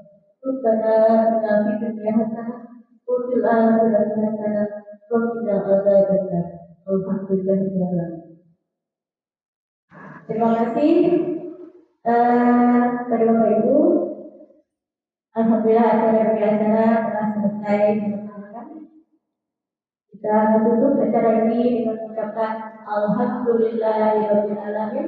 ربنا آتنا في الدنيا حسنة وفي الآخرة حسنة وقنا عذاب النار Alhamdulillah. Terima kasih kepada Bapak Ibu. Alhamdulillah acara telah selesai dilaksanakan. Kita tutup acara ini dengan mengucapkan Alhamdulillahirabbil alamin.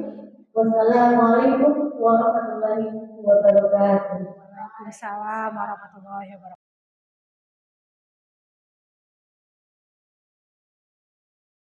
Wassalamualaikum warahmatullahi wabarakatuh. Waalaikumsalam warahmatullahi wabarakatuh.